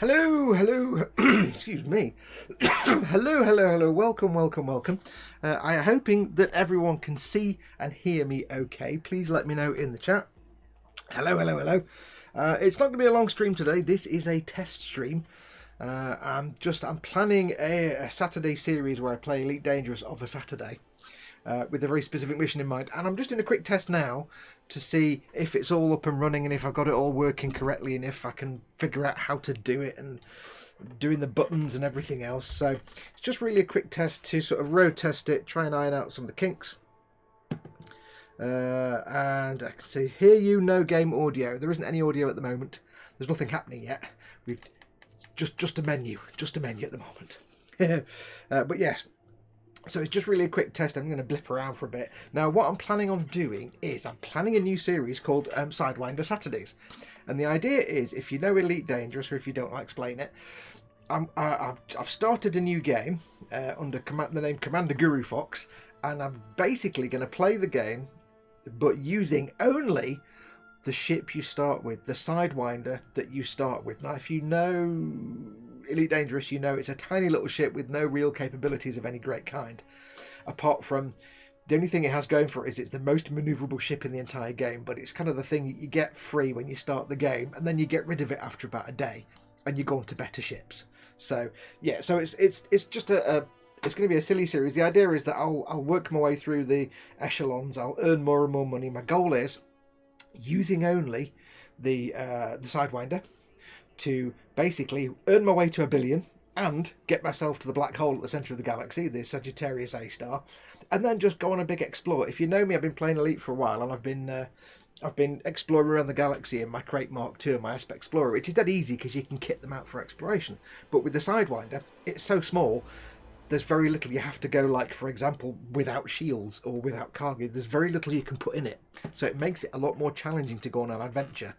Hello, excuse me. Hello, welcome. I'm hoping that everyone can see and hear me okay. Please let me know in the chat. Hello. It's not going to be a long stream today. This is a test stream. I'm planning a Saturday series where I play Elite Dangerous of a Saturday. With a very specific mission in mind, and I'm just doing a quick test now to see if it's all up and running and if I've got it all working correctly and if I can figure out how to do it and doing the buttons and everything else. So it's just really a quick test to sort of road test it, try and iron out some of the kinks. And I can see hear you, no game audio. There isn't any audio at the moment. There's nothing happening yet. We've just a menu at the moment. But yes. So it's just really a quick test. I'm going to blip around for a bit. Now, what I'm planning on doing is I'm planning a new series called SIDEWINDER SATURDAYs. And the idea is, if you know Elite Dangerous, or if you don't, I'll explain it. I've started a new game under the name Commander Guru Fox. And I'm basically going to play the game, but using only the ship you start with, the Sidewinder that you start with. Now, if you know Elite Dangerous, you know it's a tiny little ship with no real capabilities of any great kind, apart from the only thing it has going for it is it's the most maneuverable ship in the entire game, but it's kind of the thing you get free when you start the game, and then you get rid of it after about a day and you go on to better ships. So yeah, so it's just it's going to be a silly series. The idea is that I'll work my way through the echelons, I'll earn more and more money. My goal is using only the Sidewinder to basically earn my way to 1 billion and get myself to the black hole at the centre of the galaxy, the Sagittarius A star, and then just go on a big explore. If you know me, I've been playing Elite for a while, and I've been exploring around the galaxy in my Crate Mark II and my Aspect Explorer, which is dead easy because you can kit them out for exploration. But with the Sidewinder, it's so small, there's very little you have to go, like, for example, without shields or without cargo. There's very little you can put in it. So it makes it a lot more challenging to go on an adventure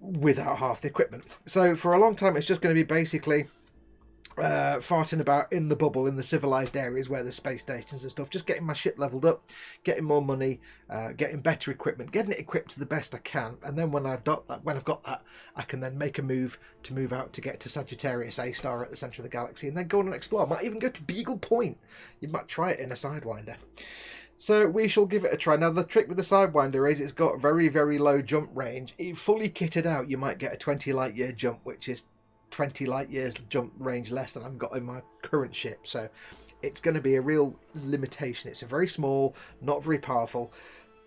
without half the equipment. So for a long time, it's just going to be basically farting about in the bubble, in the civilized areas where there's space stations and stuff, just getting my ship leveled up, getting more money, getting better equipment, getting it equipped to the best I can, and then when I've got that, I can then make a move out to get to Sagittarius A star at the center of the galaxy, and then go on and explore. I might even go to Beagle Point. You might try it in a Sidewinder. So we shall give it a try. Now, the trick with the Sidewinder is it's got very, very low jump range. Fully kitted out, you might get a 20 light year jump, which is 20 light years jump range less than I've got in my current ship. So it's going to be a real limitation. It's a very small, not very powerful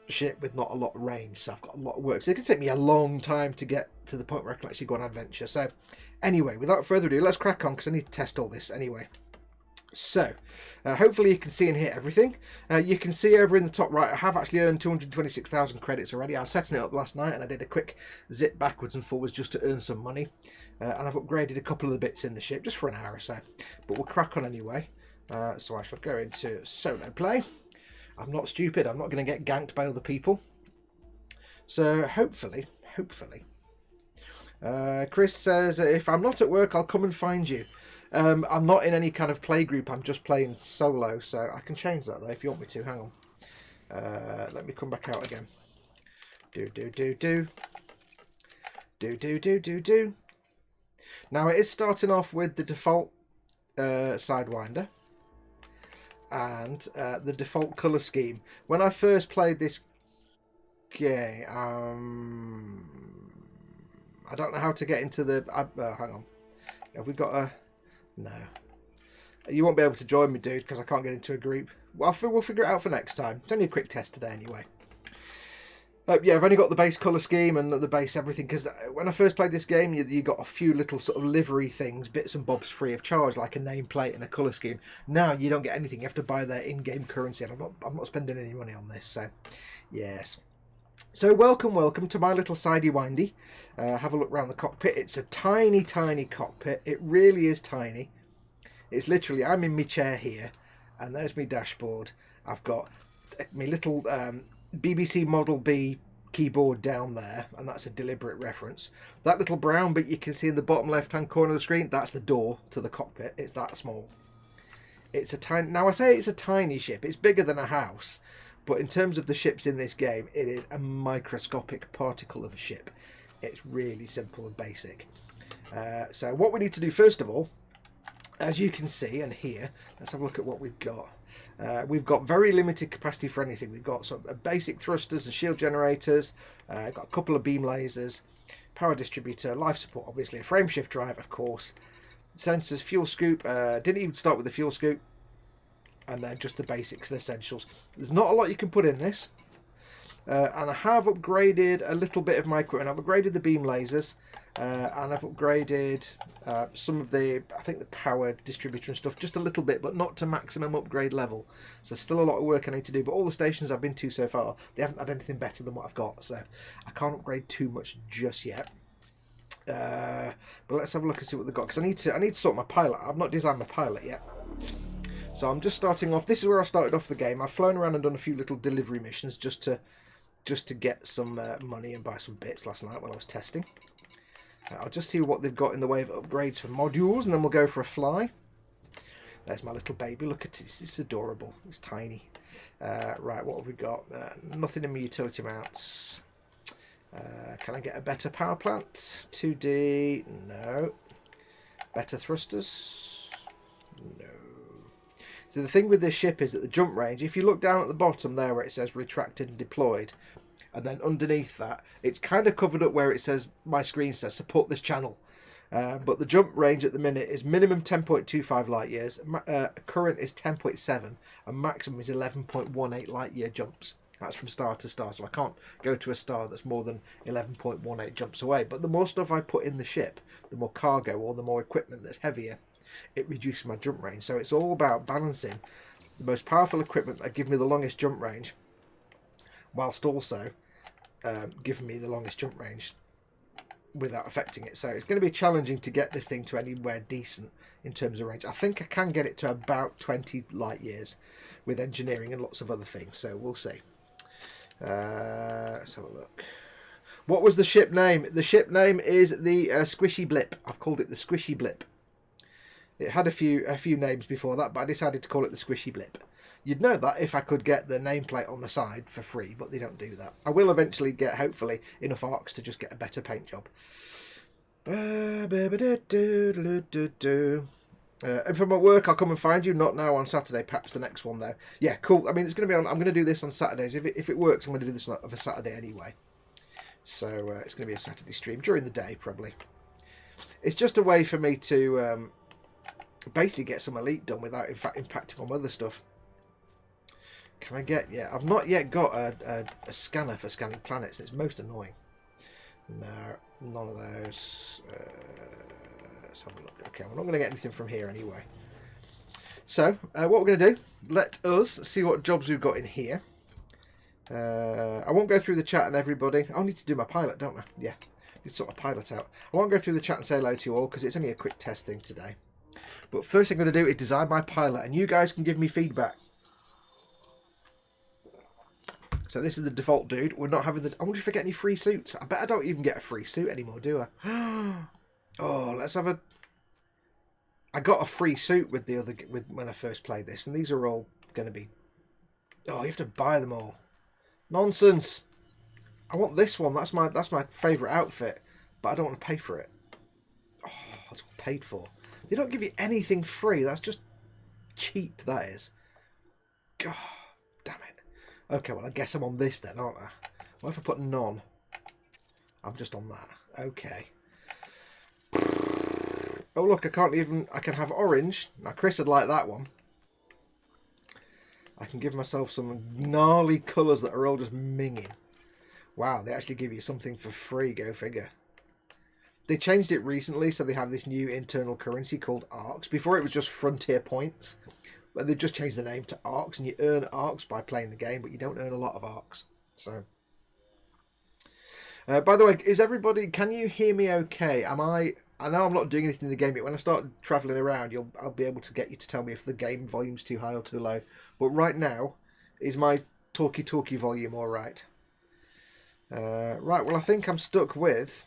ship with not a lot of range. So I've got a lot of work. So it can take me a long time to get to the point where I can actually go on adventure. So anyway, without further ado, let's crack on because I need to test all this anyway. So, hopefully you can see and hear everything. You can see over in the top right, I have actually earned 226,000 credits already. I was setting it up last night and I did a quick zip backwards and forwards just to earn some money. And I've upgraded a couple of the bits in the ship just for an hour or so. But we'll crack on anyway. So I shall go into solo play. I'm not stupid. I'm not going to get ganked by other people. So hopefully. Chris says, if I'm not at work, I'll come and find you. I'm not in any kind of play group. I'm just playing solo, so I can change that though if you want me to. Hang on. Let me come back out again. Do. Now it is starting off with the default Sidewinder and the default colour scheme. When I first played this game, I don't know how to get into the. Hang on. Have we got a? No. You won't be able to join me, dude, because I can't get into a group. Well, we'll figure it out for next time. It's only a quick test today anyway. Yeah, I've only got the base colour scheme and the base everything, because when I first played this game, you got a few little sort of livery things, bits and bobs free of charge, like a nameplate and a colour scheme. Now you don't get anything. You have to buy their in-game currency, and I'm not spending any money on this, so yes. So welcome to my little sidey-windy. Have a look around the cockpit. It's a tiny cockpit. It really is tiny. It's literally, I'm in my chair here, and there's my dashboard. I've got my little BBC Model B keyboard down there, and that's a deliberate reference. That little brown bit you can see in the bottom left-hand corner of the screen, that's the door to the cockpit. It's that small. It's a tiny. Now I say it's a tiny ship. It's bigger than a house. But in terms of the ships in this game, it is a microscopic particle of a ship. It's really simple and basic. So what we need to do first of all, as you can see and hear, let's have a look at what we've got. We've got very limited capacity for anything. We've got some basic thrusters and shield generators, got a couple of beam lasers, power distributor, life support, obviously a frame shift drive, of course, sensors, fuel scoop. Didn't even start with the fuel scoop, and then just the basics and essentials. There's not a lot you can put in this, and I have upgraded a little bit of my equipment. I've upgraded the beam lasers, and I've upgraded some of the, I think, the power distributor and stuff just a little bit, but not to maximum upgrade level. So there's still a lot of work I need to do, but all the stations I've been to so far, they haven't had anything better than what I've got, so I can't upgrade too much just yet. But let's have a look and see what they've got, because I need to sort my pilot. I've not designed my pilot yet, so I'm just starting off. This is where I started off the game. I've flown around and done a few little delivery missions just to get some money and buy some bits last night while I was testing. I'll just see what they've got in the way of upgrades for modules, and then we'll go for a fly. There's my little baby. Look at it. It's adorable. It's tiny. Right, what have we got? Nothing in my utility mounts. Can I get a better power plant? 2D? No. Better thrusters? No. So the thing with this ship is that the jump range, if you look down at the bottom there where it says retracted and deployed, and then underneath that, it's kind of covered up where it says, my screen says, support this channel. But the jump range at the minute is minimum 10.25 light years, current is 10.7, and maximum is 11.18 light year jumps. That's from star to star, so I can't go to a star that's more than 11.18 jumps away. But the more stuff I put in the ship, the more cargo or the more equipment that's heavier, it reduces my jump range. So it's all about balancing the most powerful equipment that give me the longest jump range, whilst also giving me the longest jump range without affecting it. So it's going to be challenging to get this thing to anywhere decent in terms of range. I think I can get it to about 20 light years with engineering and lots of other things, so we'll see. Let's have a look. What was the ship name? The ship name is the Squishy Blip. I've called it the Squishy Blip. It had a few names before that, but I decided to call it the Squishy Blip. You'd know that if I could get the nameplate on the side for free, but they don't do that. I will eventually get, hopefully, enough arcs to just get a better paint job. And for my work, I'll come and find you. Not now, on Saturday, perhaps the next one though. Yeah, cool. I mean, it's going to be on. I'm going to do this on Saturdays. If it works, I'm going to do this on a Saturday anyway. So it's going to be a Saturday stream during the day, probably. It's just a way for me to basically get some elite done without, in fact, impacting on other stuff. Can I get? Yeah, I've not yet got a scanner for scanning planets. It's most annoying. No, none of those. Let's have a look. Okay, we're not going to get anything from here anyway. So, what we're going to do, let us see what jobs we've got in here. I won't go through the chat and everybody. I need to do my pilot, don't I? Yeah, need to sort my pilot out. I won't go through the chat and say hello to you all because it's only a quick test thing today. But first thing I'm going to do is design my pilot, and you guys can give me feedback. So this is the default dude. We're not having the... I wonder if I get any free suits. I bet I don't even get a free suit anymore, do I? Oh, let's have a... I got a free suit with the other... when I first played this, and these are all going to be... Oh, you have to buy them all. Nonsense. I want this one. That's my favourite outfit, but I don't want to pay for it. Oh, that's what I paid for. They don't give you anything free. That's just cheap, that is. God, damn it. Okay, well, I guess I'm on this then, aren't I? What if I put none? I'm just on that. Okay. Oh, look, I can have orange. Now, Chris would like that one. I can give myself some gnarly colours that are all just minging. Wow, they actually give you something for free, go figure. They changed it recently, so they have this new internal currency called arcs. Before it was just frontier points. But they've just changed the name to arcs, and you earn arcs by playing the game, but you don't earn a lot of arcs. So, by the way, is everybody? Can you hear me? Okay? I know I'm not doing anything in the game, but when I start travelling around, I'll be able to get you to tell me if the game volume's too high or too low. But right now, is my talkie volume all right? Right. Well, I think I'm stuck with.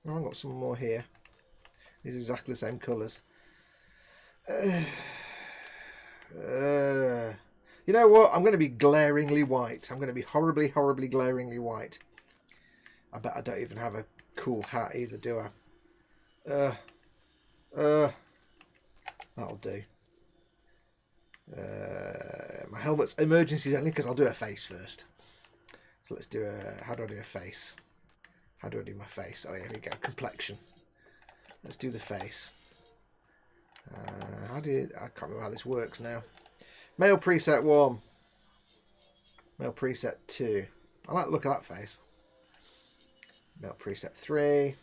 Oh, I've got some more here. These are exactly the same colours. You know what? I'm going to be glaringly white. I'm going to be horribly, horribly glaringly white. I bet I don't even have a cool hat either, do I? That'll do. My helmet's emergencies only because I'll do a face first. So let's do a... How do I do a face? How do I do my face? Oh, yeah, here we go. Complexion. Let's do the face. I can't remember how this works now. Male preset 1. Male preset 2. I like the look of that face. Male preset 3.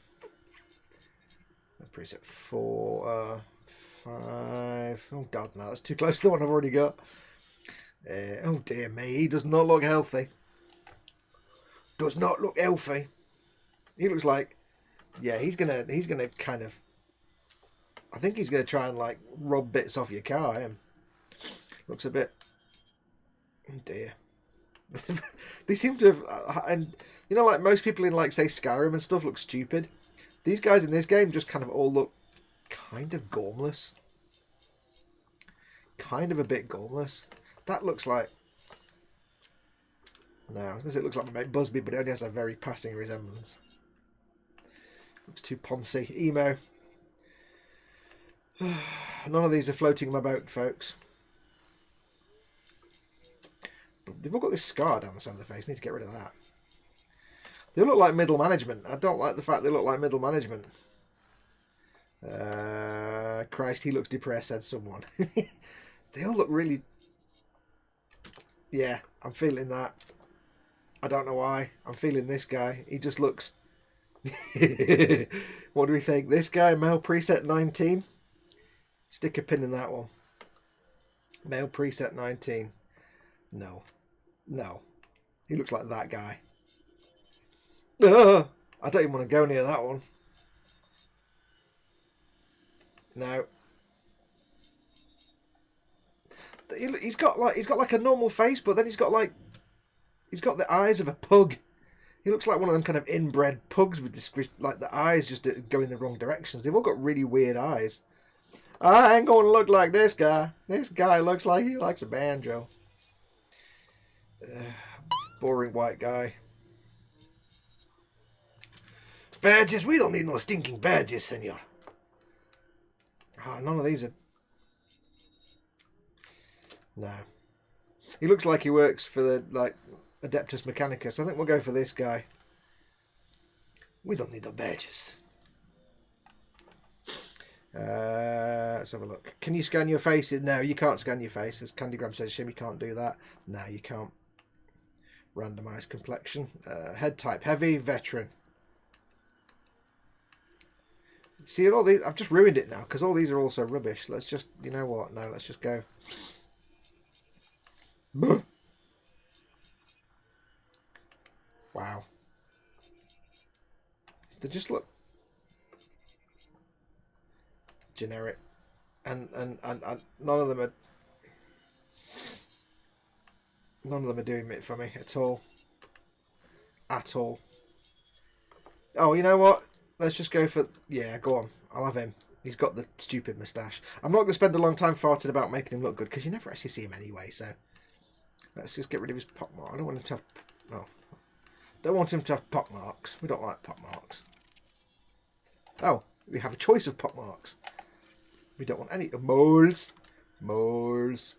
Male preset 4. 5. Oh god, no, that's too close to the one I've already got. Oh dear me, he does not look healthy. Does not look healthy. He looks like, yeah, he's gonna kind of, I think he's gonna try and like rob bits off your car. Him looks a bit. Oh dear. They seem to have, and you know, like most people in like say Skyrim and stuff look stupid. These guys in this game just kind of all look kind of gormless. Kind of a bit gormless. That looks like... No, it looks like my mate Busby, but it only has a very passing resemblance. Looks too poncy. Emo. None of these are floating in my boat, folks. They've all got this scar down the side of the face. Need to get rid of that. They look like middle management. I don't like the fact they look like middle management. Christ, he looks depressed, said someone. They all look really... Yeah, I'm feeling that. I don't know why. I'm feeling this guy. He just looks... What do we think? This guy, male preset 19? Stick a pin in that one. Male preset 19. No. No. He looks like that guy. I don't even want to go near that one. No. He's got like a normal face, but then he's got the eyes of a pug. He looks like one of them kind of inbred pugs with this, like the eyes just go in the wrong directions. They've all got really weird eyes. I ain't going to look like this guy. This guy looks like he likes a banjo. Boring white guy. Badges? We don't need no stinking badges, senor. Oh, none of these are... No. He looks like he works for the, like, Adeptus Mechanicus. I think we'll go for this guy. We don't need no badges. Let's have a look. Can you scan your faces? No, you can't scan your face. As Candygram says, Shim, you can't do that. No, you can't. Randomise complexion. Head type, heavy, veteran. See, all these, I've just ruined it now, because all these are also rubbish. Let's just, you know what? No, let's just go. Wow. They just look generic. And none of them are doing it for me at all. At all. Oh, you know what? Let's just go for... Yeah, go on. I'll have him. He's got the stupid moustache. I'm not going to spend a long time farting about making him look good, because you never actually see him anyway, so... Let's just get rid of his pockmark. I don't want him to have... Oh. Don't want him to have pockmarks. We don't like pockmarks. Oh, we have a choice of pockmarks. We don't want any... Moles. Moles.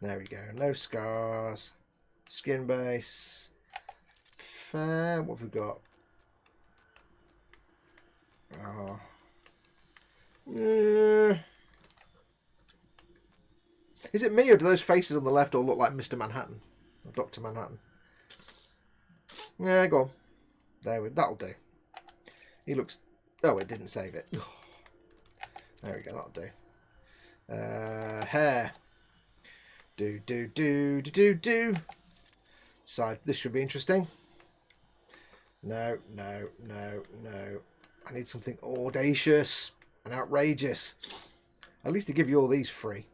There we go. No scars. Skin base. Fair. What have we got? Oh. Is it me, or do those faces on the left all look like Mr. Manhattan? Or Dr. Manhattan? Yeah, go on. That'll do. He looks... Oh, it didn't save it. There we go, that'll do. Hair. Do. Side. This should be interesting. No. I need something audacious and outrageous. At least they give you all these free.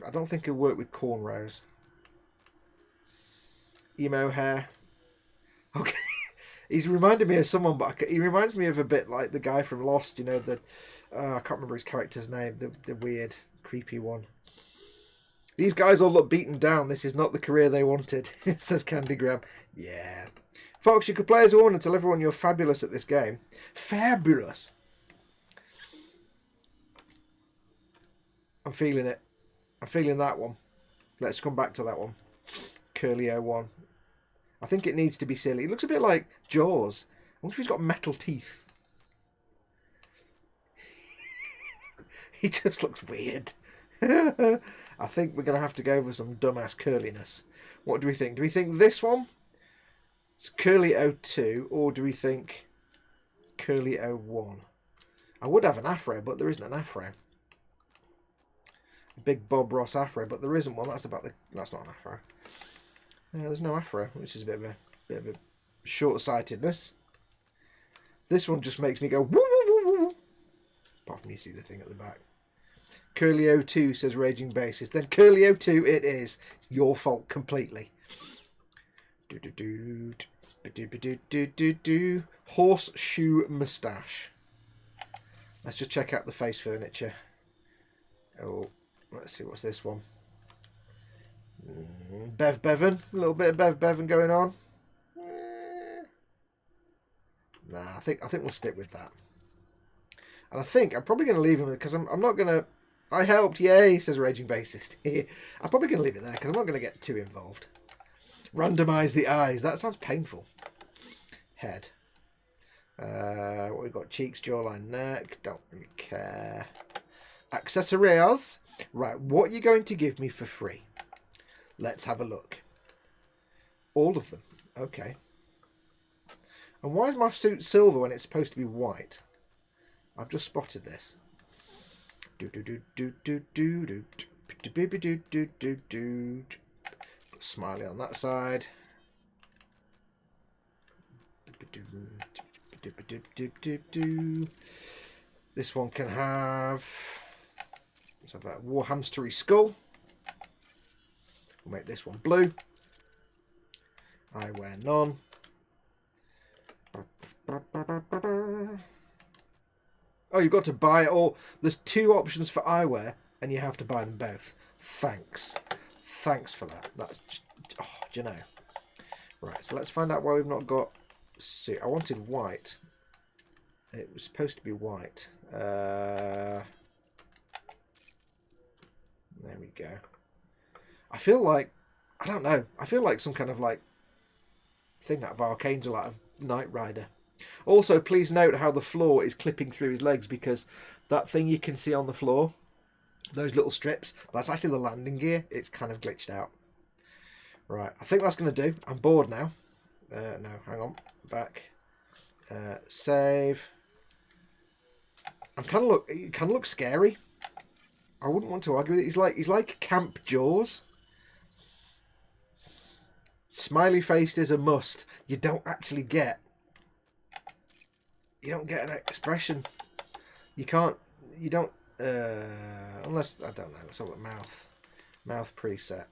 I don't think it'll work with cornrows. Emo hair. Okay. He's reminded me of someone, but he reminds me of a bit like the guy from Lost, you know, the... I can't remember his character's name. The weird, creepy one. These guys all look beaten down. This is not the career they wanted, says Candygram. Yeah. Fox, you could play as a woman and tell everyone you're fabulous at this game. Fabulous. I'm feeling it. I'm feeling that one. Let's come back to that one. Curly 01. I think it needs to be silly. It looks a bit like Jaws. I wonder if he's got metal teeth. He just looks weird. I think we're going to have to go for some dumbass curliness. What do we think? Do we think this one? It's Curly 02, or do we think Curly 01? I would have an afro, but there isn't an afro. A big Bob Ross afro, but there isn't one. That's not an afro. There's no afro, which is a bit of a short-sightedness. This one just makes me go woo woo woo woo. Apart from you see the thing at the back. Curly 02 says Raging Bassist. Then Curly 02 it is. It's your fault completely. Horseshoe moustache. Let's just check out the face furniture. Oh, let's see, what's this one? Bev Bevan. A little bit of Bev Bevan going on. Nah, I think we'll stick with that. And I think I'm probably going to leave him because I'm not going to... I helped, yay, says Raging Bassist. I'm probably going to leave it there because I'm not going to get too involved. Randomise the eyes. That sounds painful. Head. What we've got? Cheeks, jawline, neck. Don't really care. Accessories. Right, what are you going to give me for free? Let's have a look. All of them. Okay. And why is my suit silver when it's supposed to be white? I've just spotted this. Smiley on that side. This one can have... Let's have that Warhamstery skull. We'll make this one blue. I wear none. Oh, you've got to buy it all. There's 2 options for eyewear, and you have to buy them both. Thanks. Thanks for that. That's just, oh, do you know? Right, so let's find out why we've not got suit. I wanted white. It was supposed to be white. There we go. I feel like, I don't know. I feel like some kind of like thing out of Archangel, out of Knight Rider. Also, please note how the floor is clipping through his legs, because that thing you can see on the floor, those little strips, that's actually the landing gear. It's kind of glitched out. Right, I think that's going to do. I'm bored now. No, hang on. Back. Save. He kind of looks scary. I wouldn't want to argue with it. He's like Camp Jaws. Smiley faced is a must. You don't actually get. You don't get an expression. You can't. You don't. Unless I don't know. Let's have a look. Mouth preset.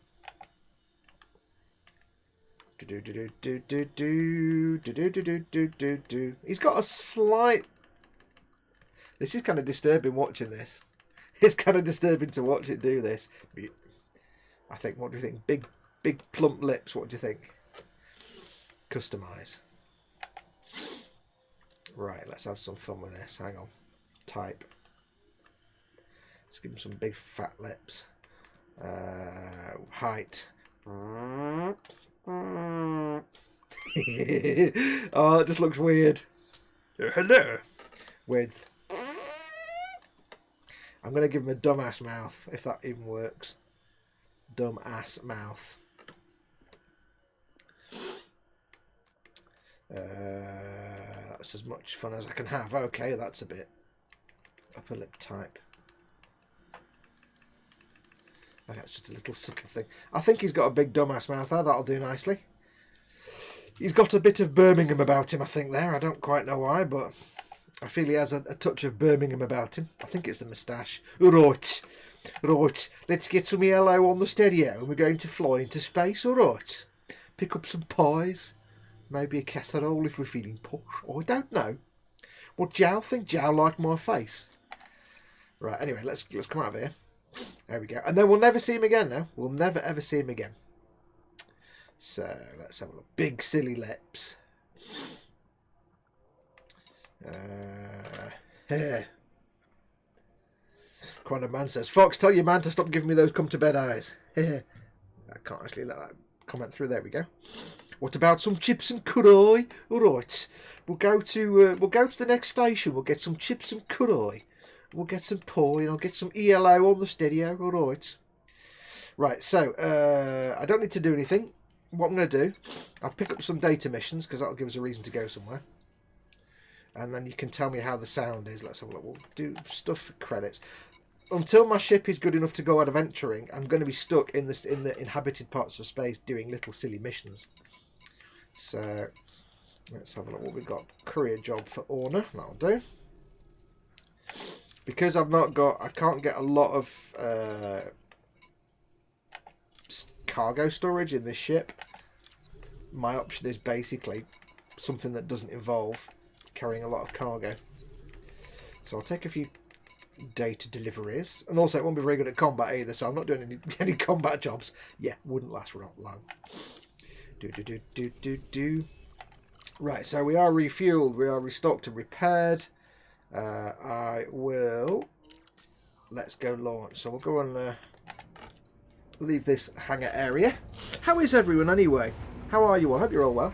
He's got a slight. This is kind of disturbing watching this. It's kind of disturbing to watch it do this. I think. What do you think? Big plump lips. What do you think? Customize. Right. Let's have some fun with this. Hang on. Type. Let's give him some big fat lips. Height. Oh, that just looks weird. Hello. Width. I'm going to give him a dumbass mouth, if that even works. Dumbass mouth. That's as much fun as I can have. Okay, that's a bit upper lip type. That's just a little subtle thing. I think he's got a big dumbass mouth there. That'll do nicely. He's got a bit of Birmingham about him, I think, there. I don't quite know why, but I feel he has a touch of Birmingham about him. I think it's the moustache. Right. Right. Let's get some yellow on the stereo and we're going to fly into space, alright? Pick up some pies. Maybe a casserole if we're feeling posh. Oh, I don't know. What Jow think? Jow like my face. Right, anyway, let's come out of here. There we go. And then we'll never see him again now. We'll never ever see him again. So, let's have a look. Big silly lips. Quantum Man says, Fox, tell your man to stop giving me those come to bed eyes. I can't actually let that comment through. There we go. What about some chips and curry? All right, we'll go to the next station. We'll get some chips and curry. We'll get some pie and I'll get some ELO on the stereo. All right. Right. So I don't need to do anything. What I'm going to do, I'll pick up some data missions because that'll give us a reason to go somewhere. And then you can tell me how the sound is. Let's have a look. We'll do stuff for credits. Until my ship is good enough to go adventuring, I'm going to be stuck in the inhabited parts of space doing little silly missions. So let's have a look what we've got. Career job for Orna. That'll do. Because I can't get a lot of cargo storage in this ship. My option is basically something that doesn't involve carrying a lot of cargo. So I'll take a few data deliveries, and also it won't be very good at combat either, so I'm not doing any combat jobs. Yeah, wouldn't last long. Right, so we are refueled, we are restocked and repaired. Let's go launch. So we'll go and leave this hangar area. How is everyone anyway? How are you all? I hope you're all well.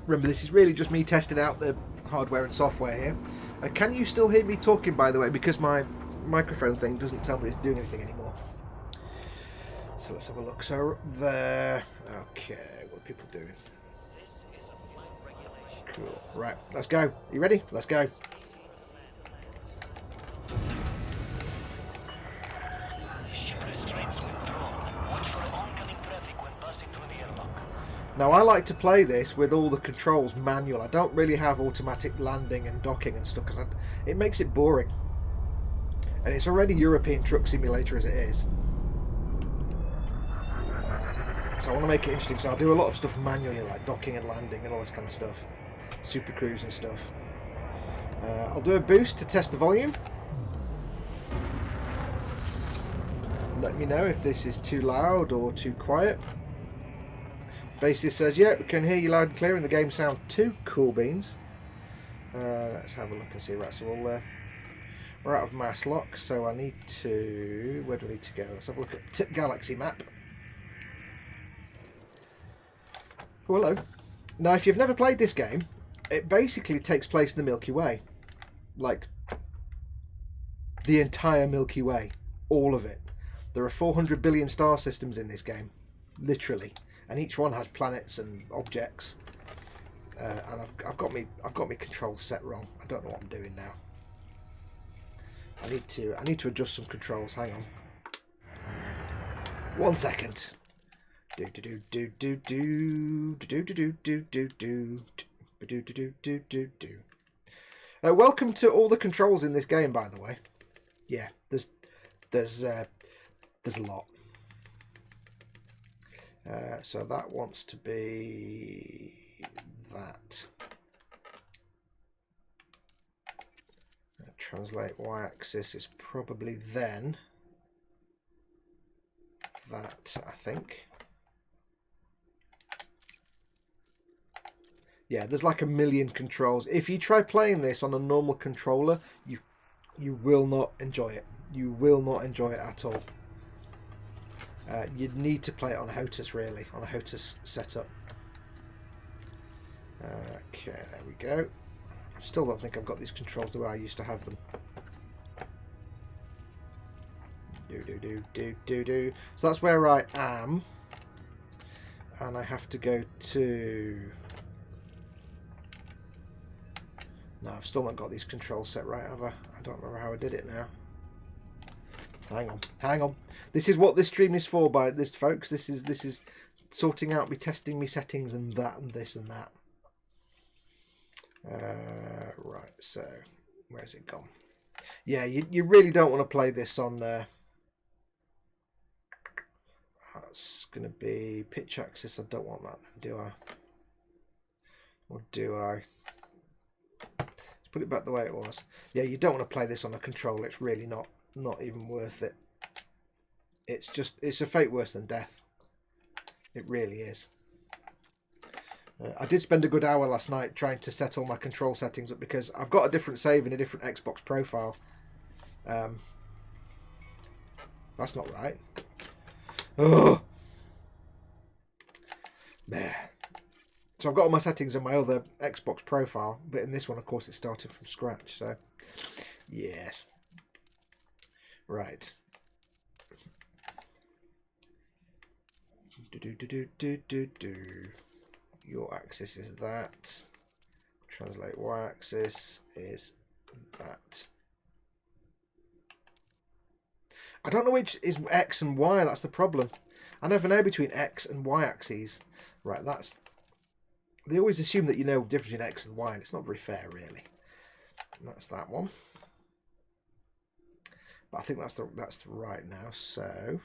Remember, this is really just me testing out the hardware and software here. Can you still hear me talking, by the way? Because my microphone thing doesn't tell me it's doing anything anymore. So let's have a look. So there. Okay, what are people doing? Cool. Right, let's go. You ready? Let's go. Now, I like to play this with all the controls manual. I don't really have automatic landing and docking and stuff because it makes it boring. And it's already European Truck Simulator as it is. So I want to make it interesting. So I'll do a lot of stuff manually, like docking and landing and all this kind of stuff. Super cruise and stuff. I'll do a boost to test the volume. Let me know if this is too loud or too quiet. Basis says, yeah, we can hear you loud and clear and the game sound too. Cool beans. Let's have a look and see. Right, so we're out of mass lock, so I need to... Where do I need to go? Let's have a look at Tip Galaxy map. Oh, hello. Now, if you've never played this game, it basically takes place in the Milky Way. Like, the entire Milky Way. All of it. There are 400 billion star systems in this game. Literally. And each one has planets and objects, and I've got me controls set wrong. I don't know what I'm doing now. I need to adjust some controls. Hang on. 1 second. Welcome to all the controls in this game, by the way. Yeah, there's a lot. So that wants to be that. Translate y-axis is probably then that, I think. Yeah, there's like a million controls. If you try playing this on a normal controller, you will not enjoy it. You will not enjoy it at all. You'd need to play it on a HOTAS, really, on a HOTAS setup. Okay, there we go. I still don't think I've got these controls the way I used to have them. So that's where I am. And I have to go to... No, I've still not got these controls set right, have I? I don't remember how I did it now. Hang on. This is what this stream is for, by this, folks. This is sorting out me, testing me settings and that and this and that. Right, so where's it gone? Yeah, you really don't want to play this on there. That's going to be pitch axis. I don't want that then, do I? Or do I? Let's put it back the way it was. Yeah, you don't want to play this on a controller. It's really not even worth it. It's a fate worse than death. It really is. I did spend a good hour last night trying to set all my control settings up because I've got a different save in a different Xbox profile. That's not right. Oh, there. So I've got all my settings on my other Xbox profile, but in this one, of course, it started from scratch. So, yes. Right. Your axis is that. Translate y-axis is that. I don't know which is X and Y, that's the problem. I never know between X and Y axes. Right, that's... They always assume that you know the difference between X and Y, and it's not very fair, really. And that's that one. But I think that's the right now, so...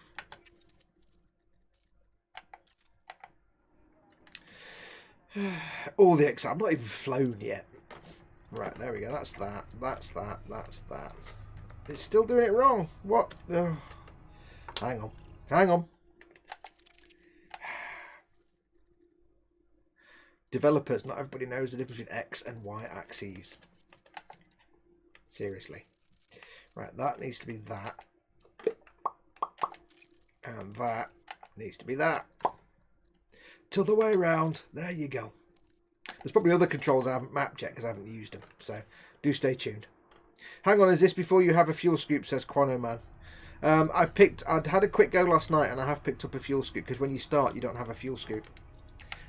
All the X... I've not even flown yet. Right, there we go. That's that. That's that. That's that. It's still doing it wrong. What? Oh. Hang on. Hang on. Developers, not everybody knows the difference between X and Y axes. Seriously. Right, that needs to be that. And that needs to be that. T'other way around. There you go. There's probably other controls I haven't mapped yet because I haven't used them. So, do stay tuned. Hang on, is this before you have a fuel scoop, says Quano Man. I'd had a quick go last night and I have picked up a fuel scoop because when you start you don't have a fuel scoop.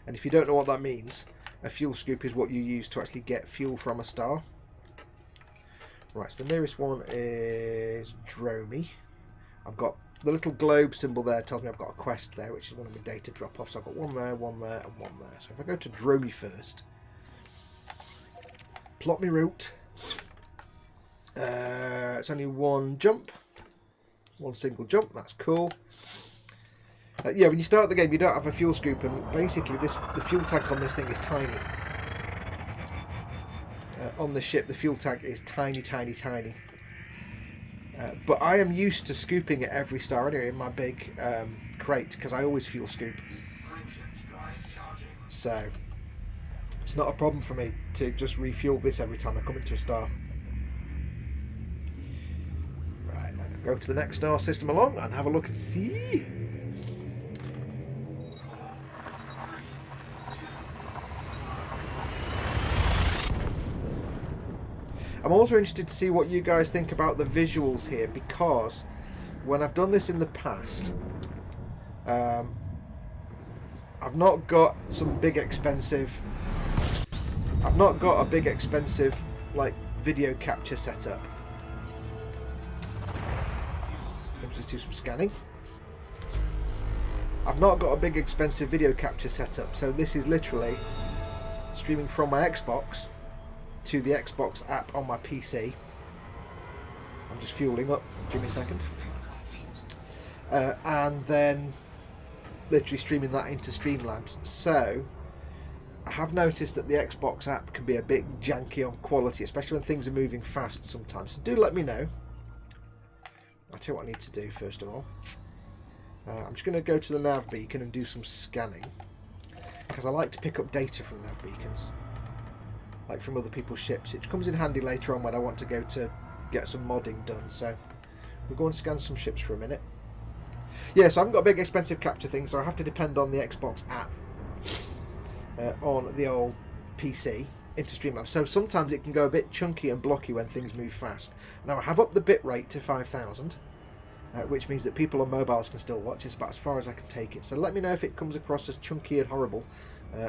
And if you don't know what that means, a fuel scoop is what you use to actually get fuel from a star. Right, so the nearest one is Dromy. I've got the little globe symbol there, tells me I've got a quest there, which is one of my data drop-offs. So I've got one there, and one there. So if I go to Dromy first, plot my route. It's only one jump. One single jump, that's cool. Yeah, when you start the game, you don't have a fuel scoop, and basically the fuel tank on this thing is tiny. On the ship, the fuel tank is tiny, tiny, tiny. But I am used to scooping at every star anyway in my big crate, because I always fuel scoop. So, it's not a problem for me to just refuel this every time I come into a star. Right, I'm going to go to the next star system along and have a look and see. I'm also interested to see what you guys think about the visuals here, because when I've done this in the past, I've not got some big expensive... I've not got a big expensive like video capture setup. Let's just do some scanning. I've not got a big expensive video capture setup, so this is literally streaming from my Xbox to the Xbox app on my PC. I'm just fueling up, give me a second. And then literally streaming that into Streamlabs. So I have noticed that the Xbox app can be a bit janky on quality, especially when things are moving fast sometimes. So do let me know. I'll tell you what I need to do first of all. I'm just going to go to the nav beacon and do some scanning, because I like to pick up data from nav beacons, like from other people's ships. It comes in handy later on when I want to go to get some modding done. So we'll go and scan some ships for a minute. Yes, I haven't got a big expensive capture thing, so I have to depend on the Xbox app on the old PC into Streamlabs. So sometimes it can go a bit chunky and blocky when things move fast. Now I have upped the bit rate to 5,000, which means that people on mobiles can still watch. It's about as far as I can take it. So let me know if it comes across as chunky and horrible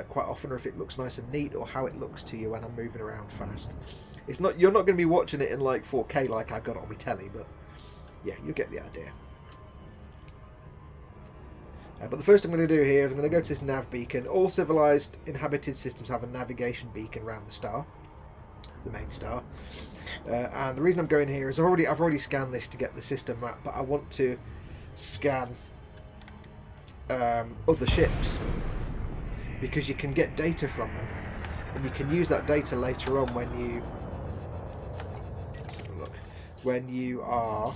quite often, or if it looks nice and neat, or how it looks to you when I'm moving around fast. It's not, you're not going to be watching it in like 4K like I've got it on my telly, but yeah, you get the idea. But the first thing I'm going to do here is I'm going to go to this nav beacon. All civilized inhabited systems have a navigation beacon around the star, the main star. And the reason I'm going here is I've already scanned this to get the system map, but I want to scan other ships, because you can get data from them, and you can use that data later on when you, let's have a look, when you are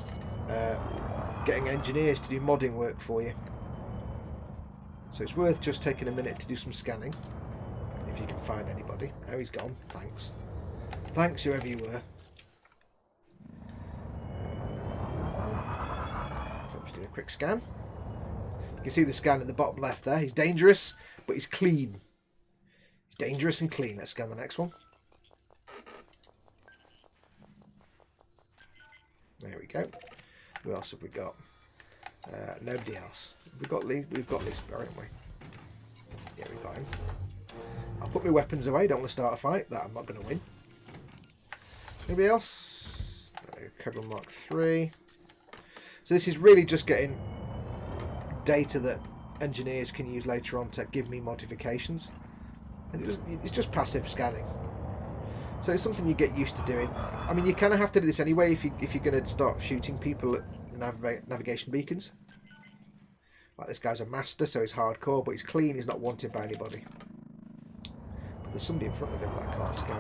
getting engineers to do modding work for you. So it's worth just taking a minute to do some scanning. If you can find anybody. Oh, he's gone. Thanks. Thanks, whoever you were. So let's do a quick scan. You can see the scan at the bottom left there. He's dangerous, but he's clean. He's dangerous and clean. Let's scan the next one. There we go. Who else have we got? Nobody else. We've got Lee. We've got Lee, haven't we? Yeah, we've got him. I'll put my weapons away. Don't want to start a fight. That I'm not going to win. Anybody else? No, Cobra Mark 3. So this is really just getting data that engineers can use later on to give me modifications. And it's just passive scanning. So it's something you get used to doing. I mean, you kind of have to do this anyway if you're going to start shooting people at navigation beacons. Like this guy's a master, so he's hardcore, but he's clean. He's not wanted by anybody. But there's somebody in front of him that I can't scan.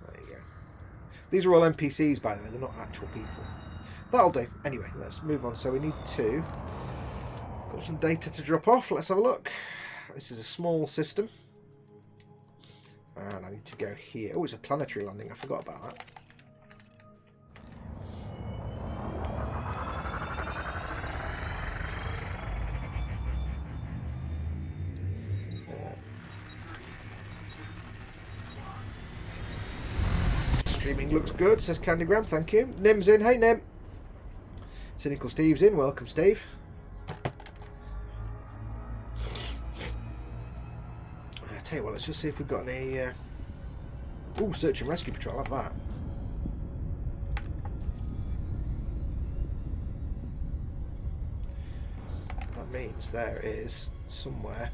There you go. These are all NPCs, by the way. They're not actual people. That'll do. Anyway, let's move on. So we need to... got some data to drop off. Let's have a look. This is a small system. And I need to go here. Oh, it's a planetary landing. I forgot about that. Streaming looks good, says Candygram. Thank you. Nim's in. Hey, Nim. Cynical Steve's in. Welcome, Steve. Tell you what, let's just see if we've got any... Ooh, search and rescue patrol, I'll have that. That means there is somewhere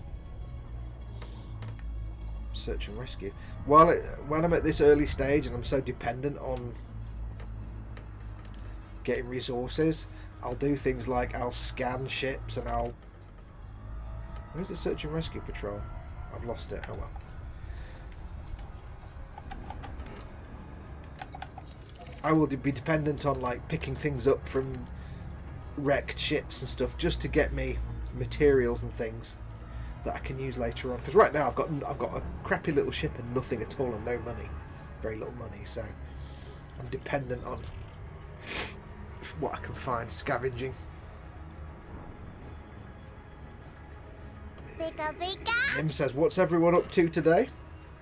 search and rescue. When I'm at this early stage and I'm so dependent on getting resources, I'll do things like I'll scan ships and I'll... Where's the search and rescue patrol? I've lost it. Oh well. I will be dependent on like picking things up from wrecked ships and stuff just to get me materials and things that I can use later on. Because right now I've got a crappy little ship and nothing at all and no money, very little money. So I'm dependent on what I can find scavenging. Nim says, "What's everyone up to today?"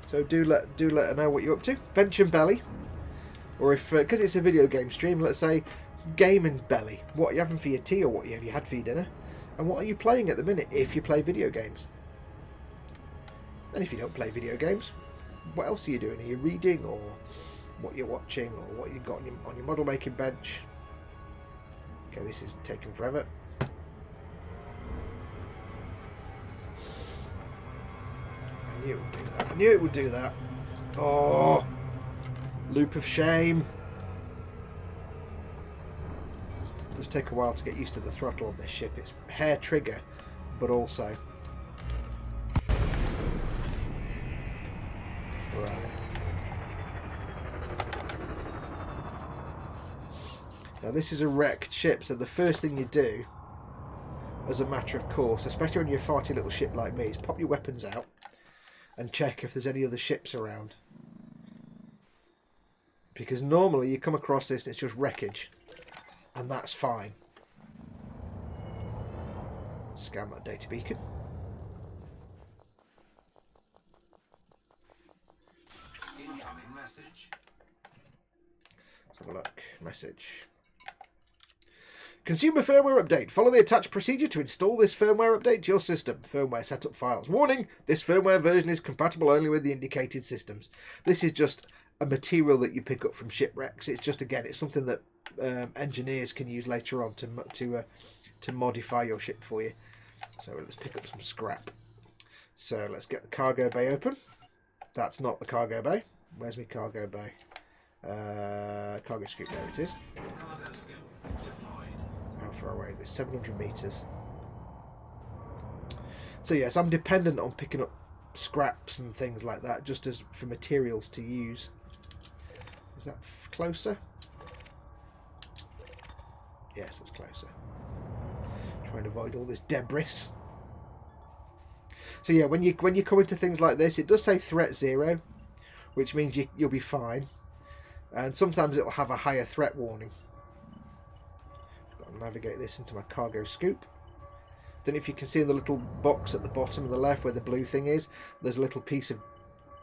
So do let her know what you're up to. Bench and belly, or if because it's a video game stream, let's say game and belly. What are you having for your tea, or what have you had for your dinner, and what are you playing at the minute if you play video games? And if you don't play video games, what else are you doing? Are you reading, or what you're watching, or what you got on your model making bench? Okay, this is taking forever. I knew it would do that. I knew it would do that. Oh, loop of shame. It does take a while to get used to the throttle on this ship. It's hair trigger, but also right. Now this is a wrecked ship, so the first thing you do, as a matter of course, especially when you're a farty little ship like me, is pop your weapons out and check if there's any other ships around. Because normally you come across this and it's just wreckage. And that's fine. Scan that data beacon. Incoming message. Let's have a look. Message. Consumer firmware update. Follow the attached procedure to install this firmware update to your system. Firmware setup files. Warning, this firmware version is compatible only with the indicated systems. This is just a material that you pick up from shipwrecks. It's just, again, it's something that engineers can use later on to modify your ship for you. So let's pick up some scrap. So let's get the cargo bay open. That's not the cargo bay. Where's my cargo bay? Cargo scoop, there it is. Cargo scoop deployed. How far away is this? 700 meters. So yes, I'm dependent on picking up scraps and things like that, just as for materials to use. Is that closer? Yes, it's closer. Trying to avoid all this debris. So yeah, when you come into things like this, it does say threat 0, which means you'll be fine. And sometimes it'll have a higher threat warning. Got to navigate this into my cargo scoop. Don't know if you can see in the little box at the bottom of the left where the blue thing is. There's a little piece of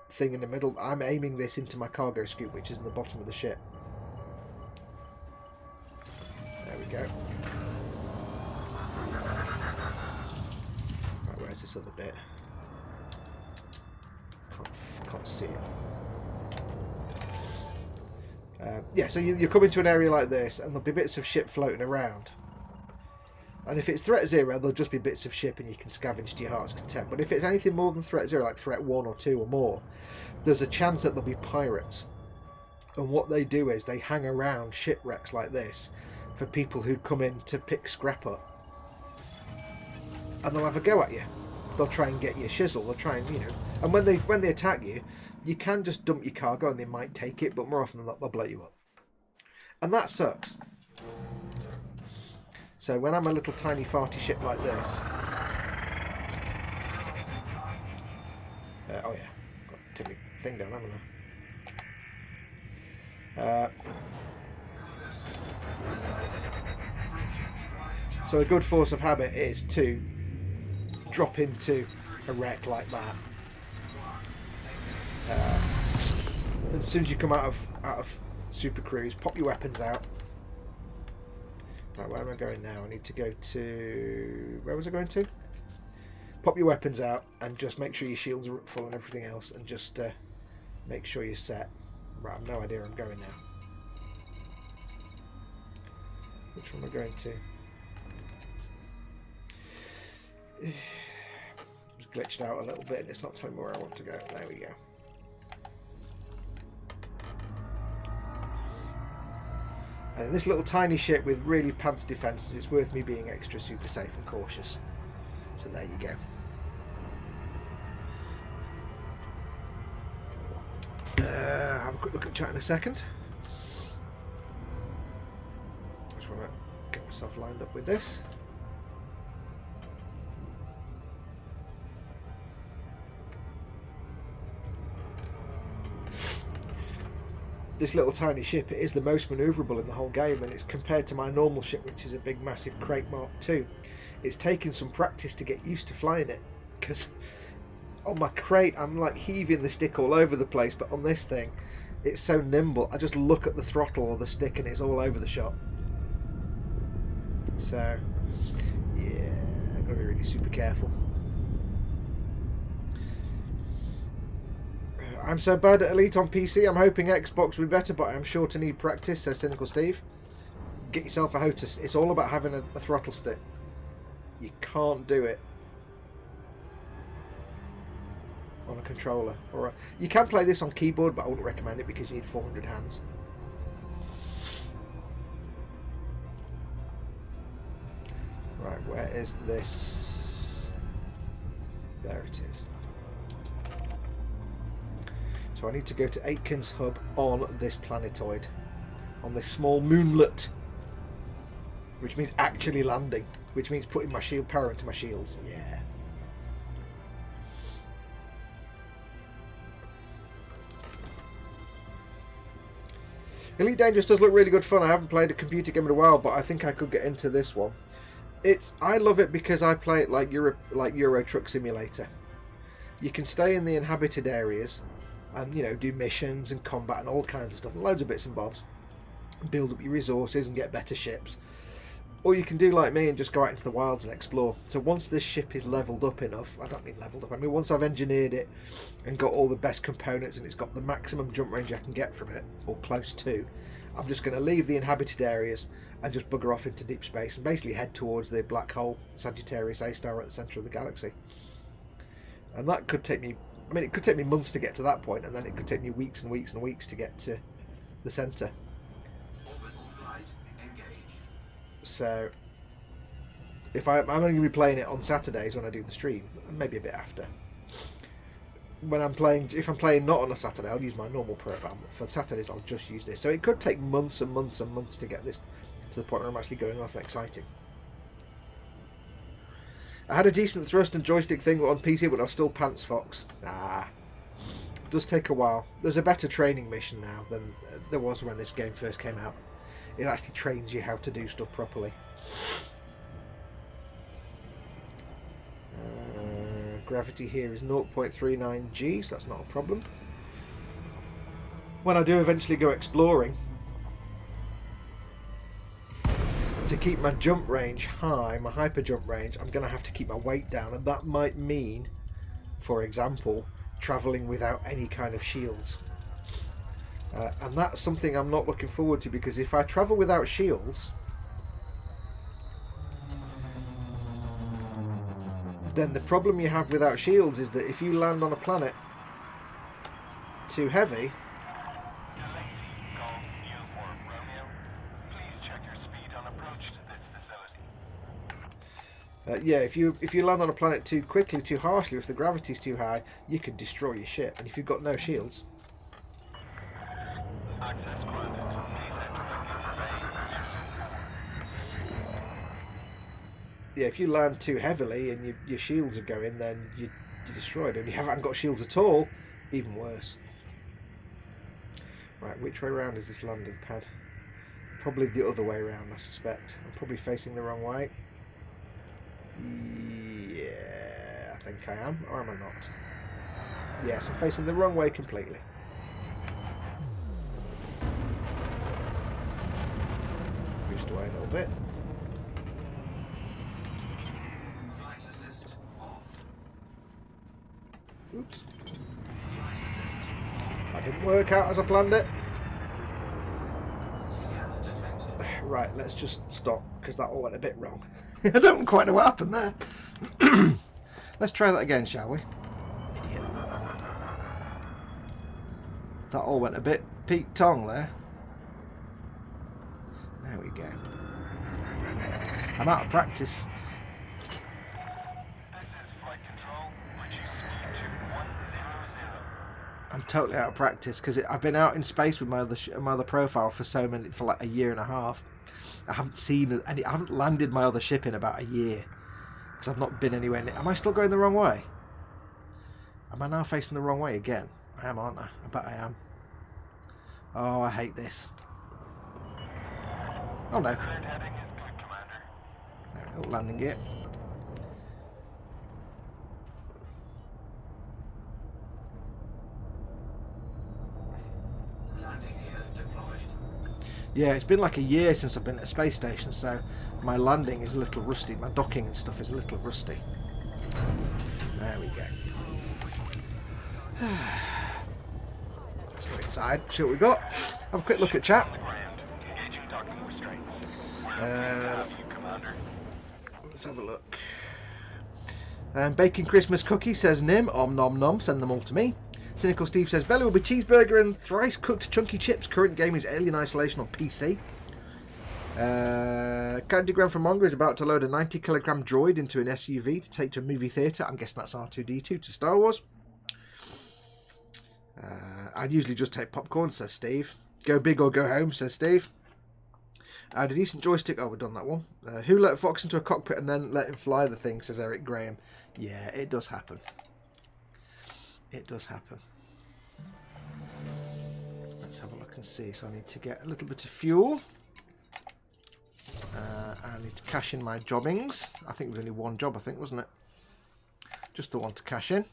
thing in the middle. I'm aiming this into my cargo scoop, which is in the bottom of the ship. There we go. Right, where's this other bit? Can't see it. Yeah, so you come into an area like this, and there'll be bits of ship floating around. And if it's threat 0, there'll just be bits of ship, and you can scavenge to your heart's content. But if it's anything more than threat 0, like threat 1 or 2 or more, there's a chance that there'll be pirates. And what they do is they hang around shipwrecks like this for people who come in to pick scrap up. And they'll have a go at you. They'll try and get your shizzle. They'll try and, you know... And when they attack you, you can just dump your cargo and they might take it, but more often than not, they'll blow you up. And that sucks. So when I'm a little tiny farty ship like this... oh yeah, got to take my thing down, haven't I? So a good force of habit is to drop into a wreck like that. As soon as you come out of Super Cruise, pop your weapons out. Right, where am I going now? I need to go to... Where was I going to? Pop your weapons out and just make sure your shields are full and everything else, and just make sure you're set. Right, I've no idea where I'm going now. Which one am I going to? It's glitched out a little bit and it's not telling me where I want to go. There we go. And this little tiny ship with really pants defences, it's worth me being extra super safe and cautious. So there you go. Have a quick look at chat in a second. Just want to get myself lined up with this. This little tiny ship, it is the most manoeuvrable in the whole game, and it's compared to my normal ship, which is a big massive Crate Mark II. It's taken some practice to get used to flying it, because on my Crate I'm like heaving the stick all over the place, but on this thing it's so nimble. I just look at the throttle or the stick and it's all over the shop. So yeah, I've got to be really super careful. I'm so bad at Elite on PC, I'm hoping Xbox will be better, but I'm sure to need practice, says Cynical Steve. Get yourself a HOTAS. It's all about having a throttle stick. You can't do it on a controller. You can play this on keyboard, but I wouldn't recommend it because you need 400 hands. Right, where is this? There it is. So I need to go to Aitken's hub on this planetoid, on this small moonlet, which means actually landing, which means putting my shield power into my shields. Yeah. Elite Dangerous does look really good fun. I haven't played a computer game in a while, but I think I could get into this one. I love it because I play it like Euro Truck Simulator. You can stay in the inhabited areas and, you know, do missions and combat and all kinds of stuff, and loads of bits and bobs, and build up your resources and get better ships. Or you can do like me and just go out into the wilds and explore. So once this ship is leveled up enough, I don't mean leveled up, I mean once I've engineered it and got all the best components and it's got the maximum jump range I can get from it, or close to, I'm just going to leave the inhabited areas and just bugger off into deep space and basically head towards the black hole, Sagittarius A star at the centre of the galaxy. And that could take me, I mean, it could take me months to get to that point, and then it could take me weeks and weeks and weeks to get to the centre. Orbital flight engage. So, I'm only going to be playing it on Saturdays when I do the stream, and maybe a bit after. When I'm playing, if I'm playing not on a Saturday, I'll use my normal profile. For Saturdays, I'll just use this. So it could take months and months and months to get this to the point where I'm actually going off and exciting. I had a decent thrust and joystick thing on PC, but I was still pants fox. Nah. It does take a while. There's a better training mission now than there was when this game first came out. It actually trains you how to do stuff properly. Gravity here is 0.39 G, so that's not a problem. When I do eventually go exploring, to keep my jump range high, my hyper jump range, I'm going to have to keep my weight down, and that might mean, for example, travelling without any kind of shields. And that's something I'm not looking forward to, because if I travel without shields, then the problem you have without shields is that if you land on a planet too heavy, yeah, if you land on a planet too quickly, too harshly, if the gravity's too high, you can destroy your ship. And if you've got no shields, yeah, if you land too heavily and your shields are going, then you're destroyed. And you haven't got shields at all, even worse. Right, which way around is this landing pad? Probably the other way around, I suspect. I'm probably facing the wrong way. Yeah, I think I am, or am I not? Yes, I'm facing the wrong way completely. Boost away a little bit. Flight assist off. Oops. Flight assist. That didn't work out as I planned it. Scan detected. Right, let's just stop, because that all went a bit wrong. I don't quite know what happened there. Let's try that again, shall we? Idiot. That all went a bit Pete Tong there. There we go. I'm out of practice. This is flight control. Reduce speed to 100. I'm totally out of practice because I've been out in space with my other profile for like a year and a half. I haven't seen any. I haven't landed my other ship in about a year because I've not been anywhere near. Am I still going the wrong way? Am I now facing the wrong way again? I am, aren't I? I bet I am. Oh, I hate this. Oh no. Current heading is good, Commander. There we go, landing gear. Landing gear deployed. Yeah, it's been like a year since I've been at a space station, so my landing is a little rusty. My docking and stuff is a little rusty. There we go. Let's go inside, see what we got. Have a quick look at chat. Engaging docking restraints. Commander. Let's have a look. Baking Christmas cookie says Nim. Om nom nom. Send them all to me. Cynical Steve says Belly will be cheeseburger and thrice cooked chunky chips. Current game is Alien Isolation on PC. Candygram from Mongo is about to load a 90-kilogram droid into an SUV to take to a movie theatre. I'm guessing that's R2-D2 to Star Wars. I'd usually just take popcorn, says Steve. Go big or go home, says Steve. I had a decent joystick. Oh, we've done that one. Who let Fox into a cockpit and then let him fly the thing, says Eric Graham. Yeah, it does happen. It does happen. Let's have a look and see. So I need to get a little bit of fuel. I need to cash in my jobbings. I think it was only one job, wasn't it? Just the one to cash in.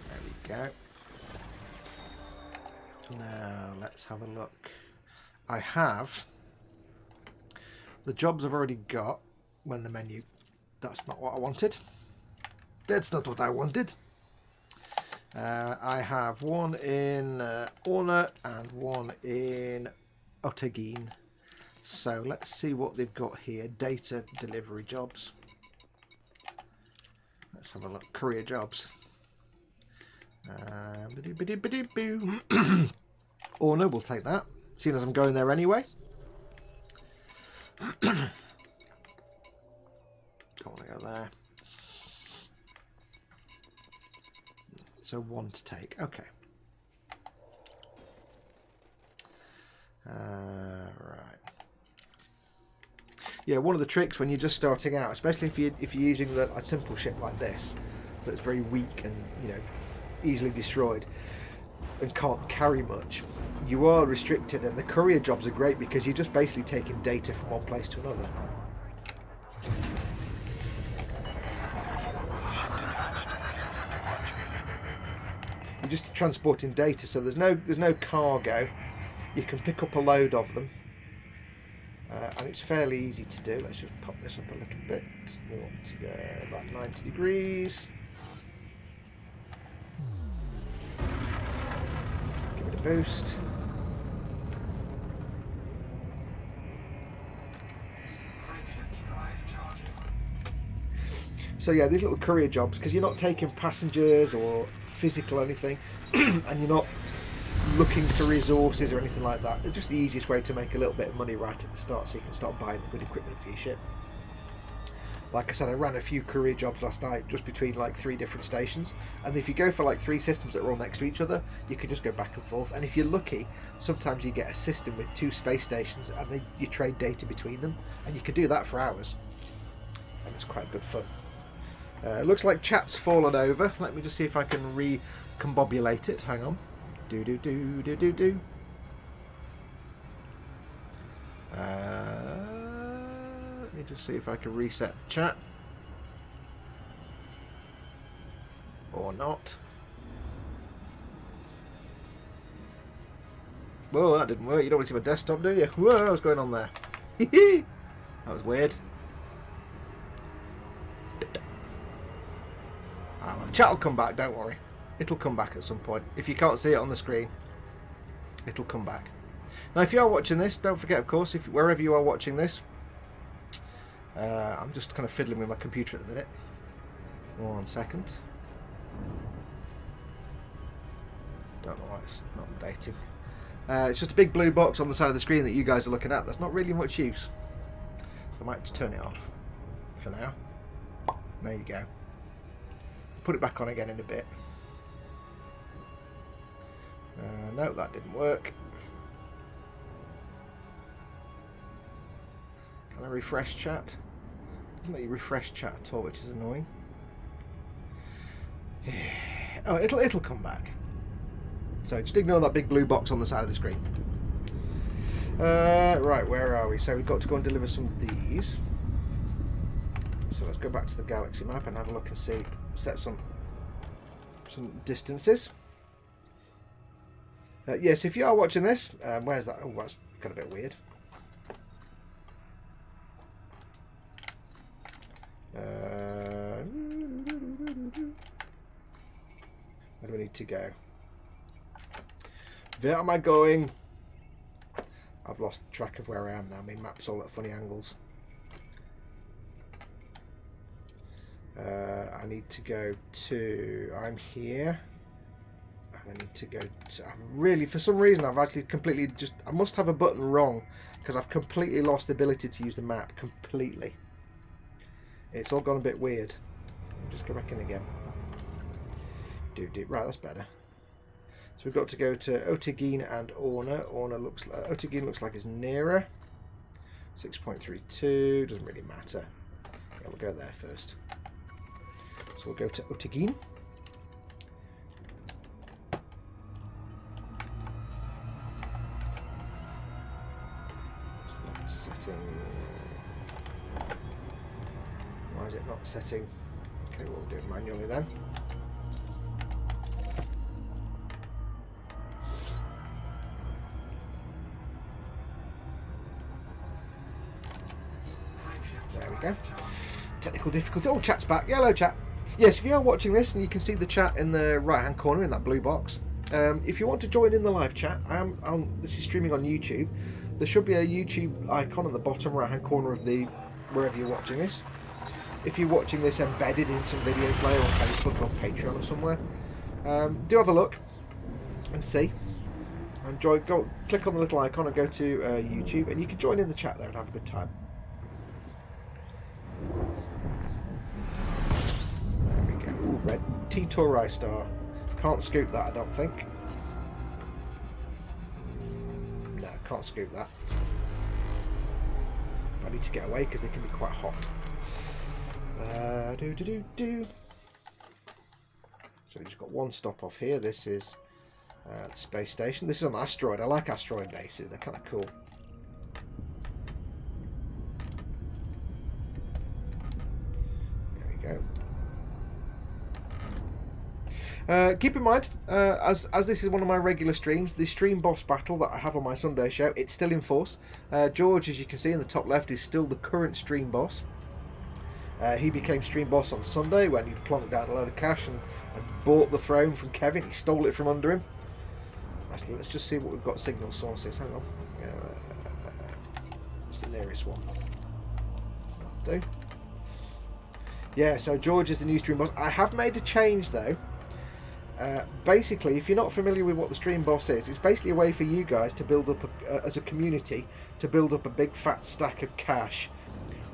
There we go. Now, let's have a look. I have the jobs I've already got when the menu. That's not what I wanted. That's not what I wanted. I have one in Orna and one in Ottageen. So let's see what they've got here. Data delivery jobs. Let's have a look. Career jobs. Orna, we'll take that. Seeing as I'm going there anyway. Don't want to go there. So one to take. Okay. Right. Yeah, one of the tricks when you're just starting out, especially if you're using a simple ship like this, that's very weak and, you know, easily destroyed and can't carry much, you are restricted, and the courier jobs are great because you're just basically taking data from one place to another. You're just transporting data, so there's no cargo. You can pick up a load of them, and it's fairly easy to do. Let's just pop this up a little bit. We want to go about 90 degrees. Give it a boost. So yeah, these little courier jobs, because you're not taking passengers or physical anything, and you're not looking for resources or anything like that. It's just the easiest way to make a little bit of money right at the start, so you can start buying the good equipment for your ship. Like I said, I ran a few courier jobs last night just between like 3 different stations, and if you go for like 3 systems that are all next to each other, you can just go back and forth. And if you're lucky, sometimes you get a system with 2 space stations and you trade data between them, and you can do that for hours, and it's quite good fun. Looks like chat's fallen over. Let me just see if I can recombobulate it. Hang on. Do. Let me just see if I can reset the chat. Or not. Whoa, that didn't work. You don't want to see my desktop, do you? Whoa, what's going on there? That was weird. Well, chat will come back, don't worry. It'll come back at some point. If you can't see it on the screen, it'll come back. Now, if you are watching this, don't forget, of course, wherever you are watching this, I'm just kind of fiddling with my computer at the minute. 1 second. Don't know why it's not updating. It's just a big blue box on the side of the screen that you guys are looking at. That's not really much use. So I might just turn it off for now. There you go. Put it back on again in a bit. No, that didn't work. Can I refresh chat? Doesn't let you refresh chat at all, which is annoying. Oh, it'll come back. So just ignore that big blue box on the side of the screen. Right, where are we? So we've got to go and deliver some of these. So let's go back to the galaxy map and have a look and see, set some distances. Yes, if you are watching this, where's that? Oh, that's kind of a bit weird. Where do we need to go? Where am I going? I've lost track of where I am now. My map's all at funny angles. I need to go to... I'm here. And I need to go to... Really, for some reason, I've actually completely just... I must have a button wrong, because I've completely lost the ability to use the map. Completely. It's all gone a bit weird. Just go back in again. Right, that's better. So we've got to go to Otegin and Orna. Otegin looks like it's nearer. 6.32. Doesn't really matter. Yeah, we'll go there first. So we'll go to Otegin. It's not setting. Why is it not setting? Okay, we'll do it manually then. There we go. Technical difficulty. Oh, chat's back. Hello, chat. Yes, if you are watching this and you can see the chat in the right-hand corner in that blue box, if you want to join in the live chat, this is streaming on YouTube. There should be a YouTube icon at the bottom right-hand corner of the wherever you're watching this. If you're watching this embedded in some video player on Facebook or Patreon or somewhere, do have a look and see. And go click on the little icon and go to YouTube, and you can join in the chat there and have a good time. There we go. Ooh, red T-Tauri star. Can't scoop that, I don't think. No, can't scoop that. me to get away because they can be quite hot. So we've just got one stop off here. This is the space station. This is an asteroid. I like asteroid bases. They're kind of cool. There we go. Keep in mind, as this is one of my regular streams, the stream boss battle that I have on my Sunday show, it's still in force. George, as you can see in the top left, is still the current stream boss. He became stream boss on Sunday when he plonked down a load of cash and bought the throne from Kevin. He stole it from under him. Actually, let's just see what we've got signal sources. Hang on. What's the nearest one? That'll do. Yeah, so George is the new stream boss. I have made a change though. Basically, if you're not familiar with what the stream boss is, it's basically a way for you guys to build up, as a community, to build up a big fat stack of cash.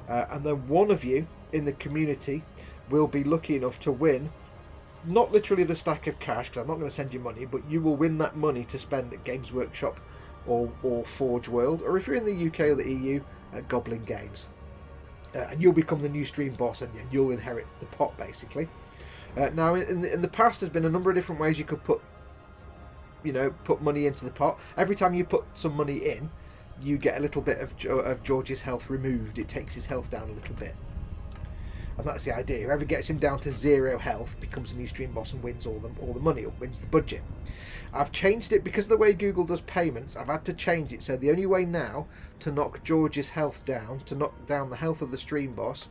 And then one of you in the community will be lucky enough to win, not literally the stack of cash, because I'm not going to send you money, but you will win that money to spend at Games Workshop or Forge World, or if you're in the UK or the EU, at Goblin Games. And you'll become the new stream boss, and you'll inherit the pot, basically. Now, in the past, there's been a number of different ways you could put money into the pot. Every time you put some money in, you get a little bit of George's health removed. It takes his health down a little bit. And that's the idea. Whoever gets him down to 0 health becomes a new stream boss and wins all the money, or wins the budget. I've changed it because of the way Google does payments. I've had to change it. So the only way now to knock George's health down, to knock down the health of the stream boss,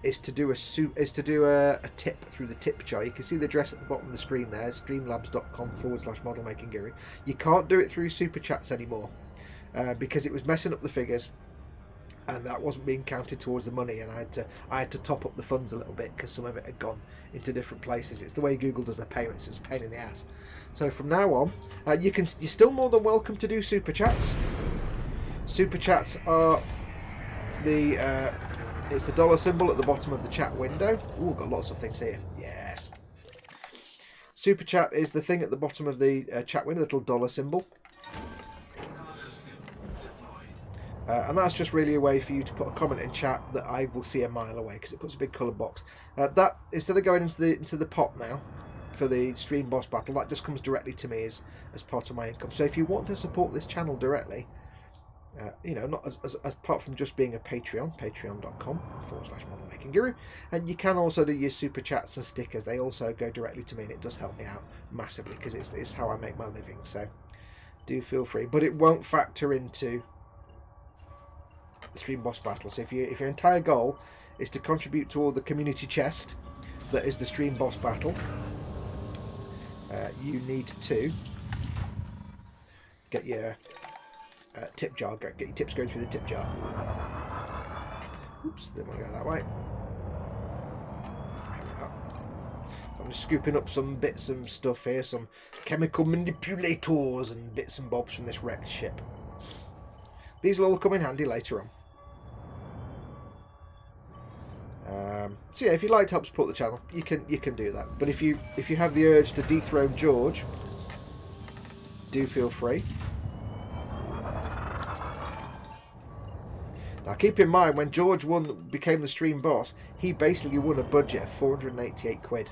is to do a tip through the tip jar. You can see the address at the bottom of the screen there, streamlabs.com/modelmakingguru. You can't do it through super chats anymore. Because it was messing up the figures, and that wasn't being counted towards the money, and I had to top up the funds a little bit because some of it had gone into different places. It's the way Google does their payments. It's a pain in the ass. So from now on, you're still more than welcome to do super chats. Super chats are it's the dollar symbol at the bottom of the chat window. Ooh, got lots of things here. Yes. Super chat is the thing at the bottom of the chat window, the little dollar symbol. And that's just really a way for you to put a comment in chat that I will see a mile away, because it puts a big coloured box. That, instead of going into the pot now for the stream boss battle, that just comes directly to me as part of my income. So if you want to support this channel directly, not as apart from just being a Patreon, patreon.com/modelmakingguru, and you can also do your super chats and stickers. They also go directly to me, and it does help me out massively because it's how I make my living. So do feel free, but it won't factor into the stream boss battle. So if your entire goal is to contribute toward the community chest that is the stream boss battle, you need to get your tip jar, get your tips going through the tip jar. Oops, didn't want to go that way. There we go. I'm just scooping up some bits and stuff here, some chemical manipulators and bits and bobs from this wrecked ship. These will all come in handy later on. So yeah, if you'd like to help support the channel, you can do that. But if you have the urge to dethrone George, do feel free. Now keep in mind, when George became the stream boss, he basically won a budget of 488 quid.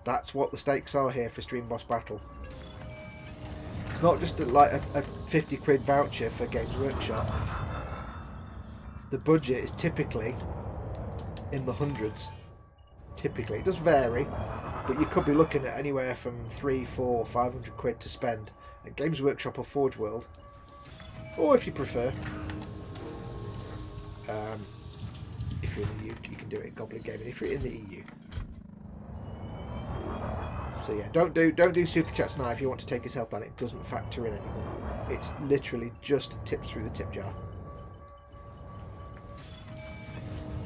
That's what the stakes are here for stream boss battle. It's not just like a 50 quid voucher for Games Workshop. The budget is typically in the hundreds. Typically, it does vary, but you could be looking at anywhere from 300, 400, 500 quid to spend at Games Workshop or Forge World, or if you prefer, if you're in the EU, you can do it in Goblin Gaming. If you're in the EU. So yeah, don't do super chats now if you want to take his health down. It doesn't factor in anymore. It's literally just tips through the tip jar.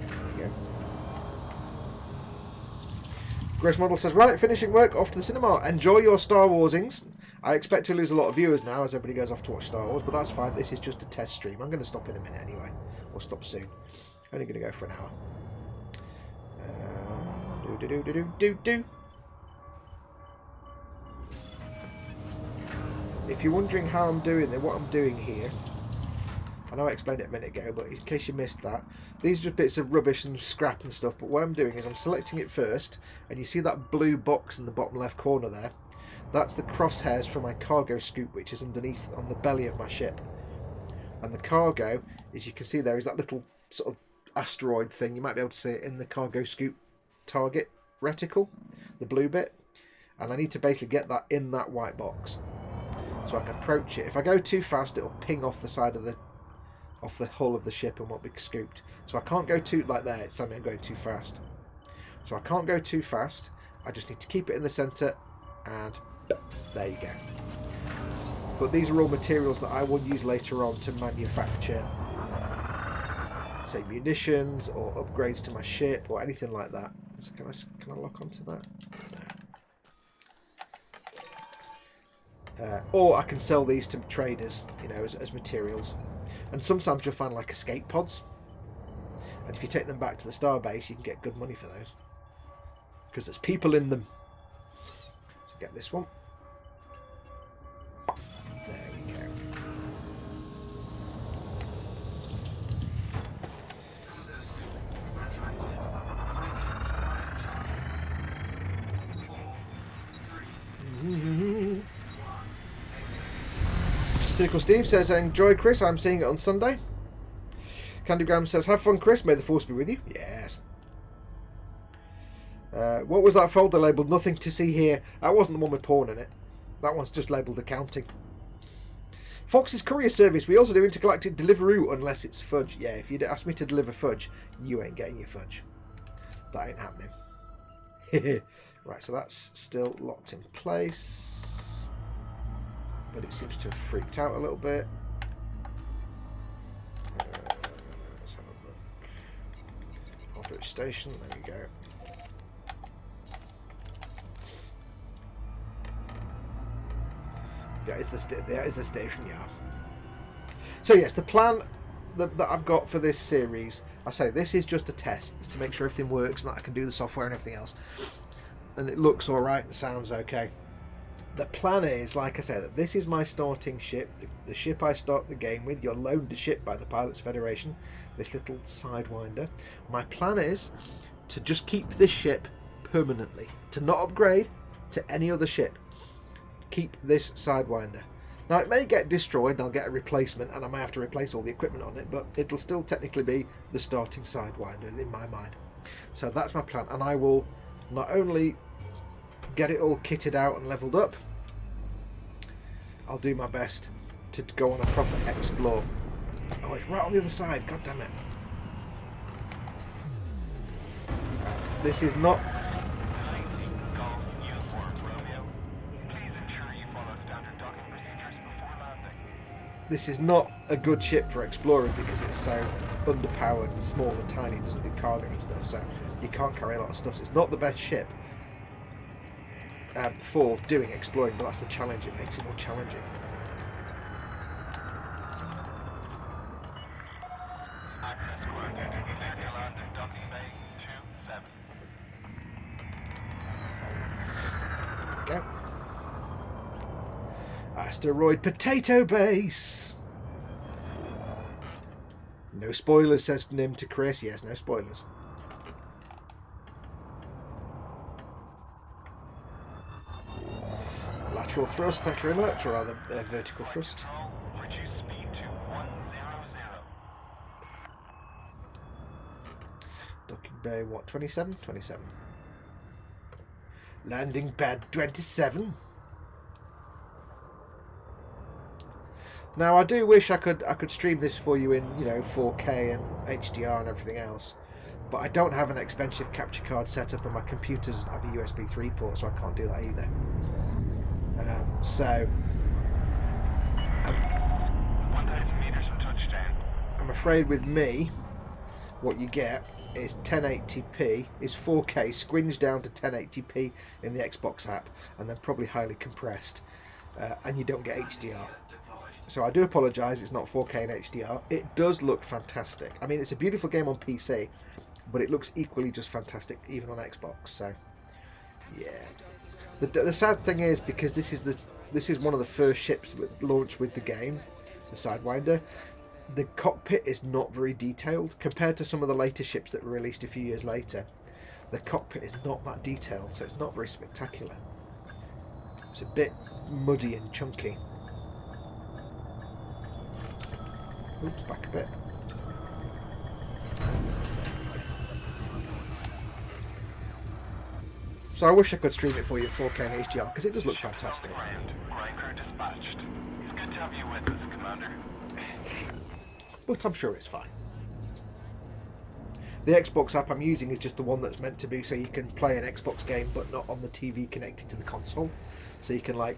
There we go. Grace Model says, right, finishing work, off to the cinema. Enjoy your Star Warsings. I expect to lose a lot of viewers now as everybody goes off to watch Star Wars, but that's fine. This is just a test stream. I'm going to stop in a minute anyway. We'll stop soon. Only going to go for an hour. If you're wondering how I'm doing it, what I'm doing here, I know I explained it a minute ago, but in case you missed that, these are just bits of rubbish and scrap and stuff, but what I'm doing is I'm selecting it first, and you see that blue box in the bottom left corner there? That's the crosshairs for my cargo scoop, which is underneath on the belly of my ship. And the cargo, as you can see there, is that little sort of asteroid thing. You might be able to see it in the cargo scoop target reticle, the blue bit. And I need to basically get that in that white box, so I can approach it. If I go too fast, it'll ping off the side of the hull of the ship and won't be scooped. So I can't go too, like there, it's telling me I'm going too fast. So I can't go too fast. I just need to keep it in the centre, and there you go. But these are all materials that I will use later on to manufacture, say, munitions or upgrades to my ship or anything like that. So can I lock onto that? No. Or I can sell these to traders, you know, as materials. And sometimes you'll find like escape pods, and if you take them back to the starbase, you can get good money for those because there's people in them. So get this one. There we go. Cargo scoop retracted. Friction drive charging. 4, 3, Cynical Steve says, enjoy Chris, I'm seeing it on Sunday. Candygram says, have fun Chris, may the force be with you. Yes. What was that folder labelled nothing to see here? That wasn't the one with porn in it. That one's just labelled accounting. Fox's courier service, we also do intergalactic Deliveroo unless it's fudge. Yeah, if you'd ask me to deliver fudge, you ain't getting your fudge. That ain't happening. Right, so that's still locked in place. But it seems to have freaked out a little bit. Let's have a look. Orbit station, there we go. There is a station, yeah. So yes, the plan that I've got for this series, I say this is just a test. It's to make sure everything works and that I can do the software and everything else. And it looks alright, the sound's okay. The plan is, like I said, that this is my starting ship, the ship I start the game with. You're loaned a ship by the Pilots Federation, this little Sidewinder. My plan is to just keep this ship permanently, to not upgrade to any other ship. Keep this Sidewinder. Now it may get destroyed and I'll get a replacement and I may have to replace all the equipment on it, but it'll still technically be the starting Sidewinder in my mind. So that's my plan, and I will not only get it all kitted out and leveled up, I'll do my best to go on a proper explore. Oh, it's right on the other side, god damn it. This is not... This is not a good ship for exploring because it's so underpowered and small and tiny and doesn't do cargo and stuff, so you can't carry a lot of stuff. So it's not the best ship for doing exploring, but that's the challenge. It makes it more challenging. Access granted. Clear to land in docking bay 27. There we go. Asteroid Potato Base. No spoilers, says Nim to Chris. Yes, no spoilers. Lateral thrust, thank you very much, or rather vertical thrust. Reduce speed to 100. Docking bay, what, 27? 27. Landing pad 27. Now I do wish I could stream this for you in, you know, 4K and HDR and everything else, but I don't have an expensive capture card set up and my computer doesn't have a USB 3 port, so I can't do that either. So 1,000 meters from touchdown. I'm afraid with me, what you get is 1080p, is 4K squinged down to 1080p in the Xbox app, and then probably highly compressed, and you don't get HDR. So I do apologise, it's not 4K and HDR. It does look fantastic. I mean, it's a beautiful game on PC, but it looks equally just fantastic even on Xbox. So, yeah. The sad thing is, because this is one of the first ships that launched with the game, the Sidewinder, the cockpit is not very detailed compared to some of the later ships that were released a few years later. The cockpit is not that detailed, so it's not very spectacular. It's a bit muddy and chunky. Oops, back a bit. So I wish I could stream it for you at 4K and HDR, because it does look fantastic. Ground crew dispatched. It's good to have you with us, Commander. But I'm sure it's fine. The Xbox app I'm using is just the one that's meant to be so you can play an Xbox game but not on the TV connected to the console. So you can, like,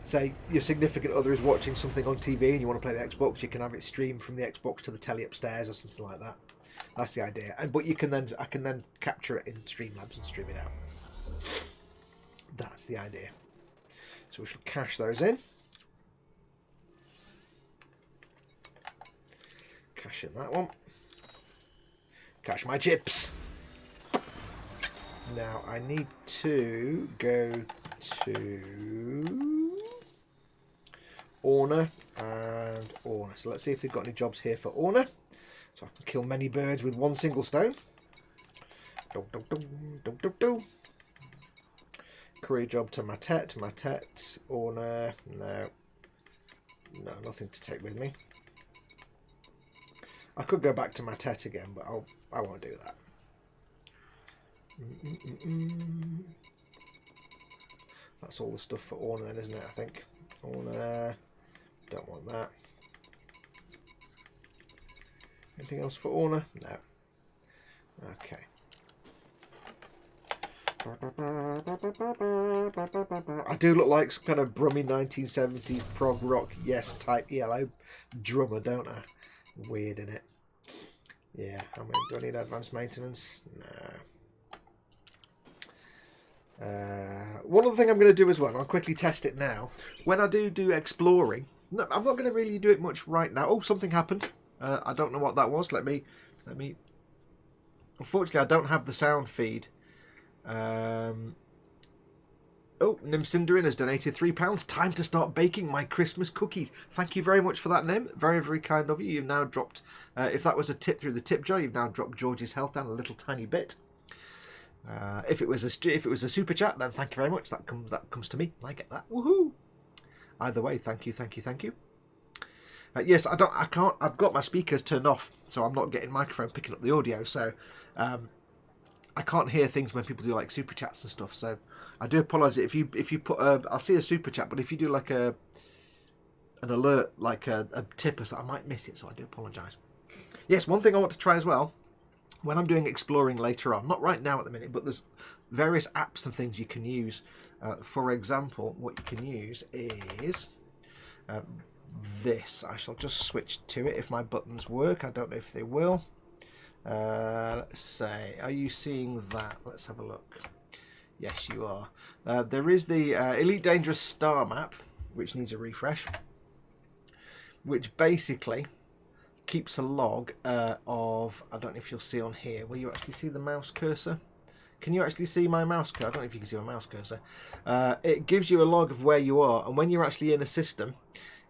say your significant other is watching something on TV and you want to play the Xbox, you can have it streamed from the Xbox to the telly upstairs or something like that. That's the idea. But I can then capture it in Streamlabs and stream it out. That's the idea. So we shall cache those in. Cache in that one. Cache my chips. Now I need to go to Orna and Orna. So let's see if they've got any jobs here for Orna. So I can kill many birds with one single stone. Career job to Matet, Orna. No, nothing to take with me. I could go back to Matet again, but I won't do that. That's all the stuff for Orna then, isn't it? I think. Orna, don't want that. Anything else for Orna? No. Okay. I do look like some kind of brummy 1970s prog rock, yes, type yellow drummer, don't I? Weird, innit? Yeah, how many do I need advanced maintenance? No. One other thing I'm going to do as well, and I'll quickly test it now. When I do exploring, no, I'm not going to really do it much right now. Oh, something happened. I don't know what that was. Let me. Unfortunately, I don't have the sound feed. Oh, Nimcinderin has donated £3. Time to start baking my Christmas cookies. Thank you very much for that, Nim. Very, very kind of you. You've now dropped, if that was a tip through the tip jar, you've now dropped George's health down a little tiny bit. If it was a super chat, then thank you very much. That comes to me. I get that. Woohoo! Either way, thank you. Yes, I can't. I've got my speakers turned off, so I'm not getting microphone picking up the audio. So I can't hear things when people do like super chats and stuff. So I do apologise if you put I'll see a super chat, but if you do like an alert, like a tip or something, I might miss it. So I do apologise. Yes, one thing I want to try as well, when I'm doing exploring later on, not right now at the minute, but there's various apps and things you can use. For example, what you can use is this. I shall just switch to it if my buttons work. I don't know if they will. Let's say, are you seeing that? Let's have a look. Yes, you are. There is the Elite Dangerous Star Map, which needs a refresh, which basically keeps a log of, I don't know if you'll see on here, will you actually see the mouse cursor? Can you actually see my mouse cursor? I don't know if you can see my mouse cursor. It gives you a log of where you are, and when you're actually in a system,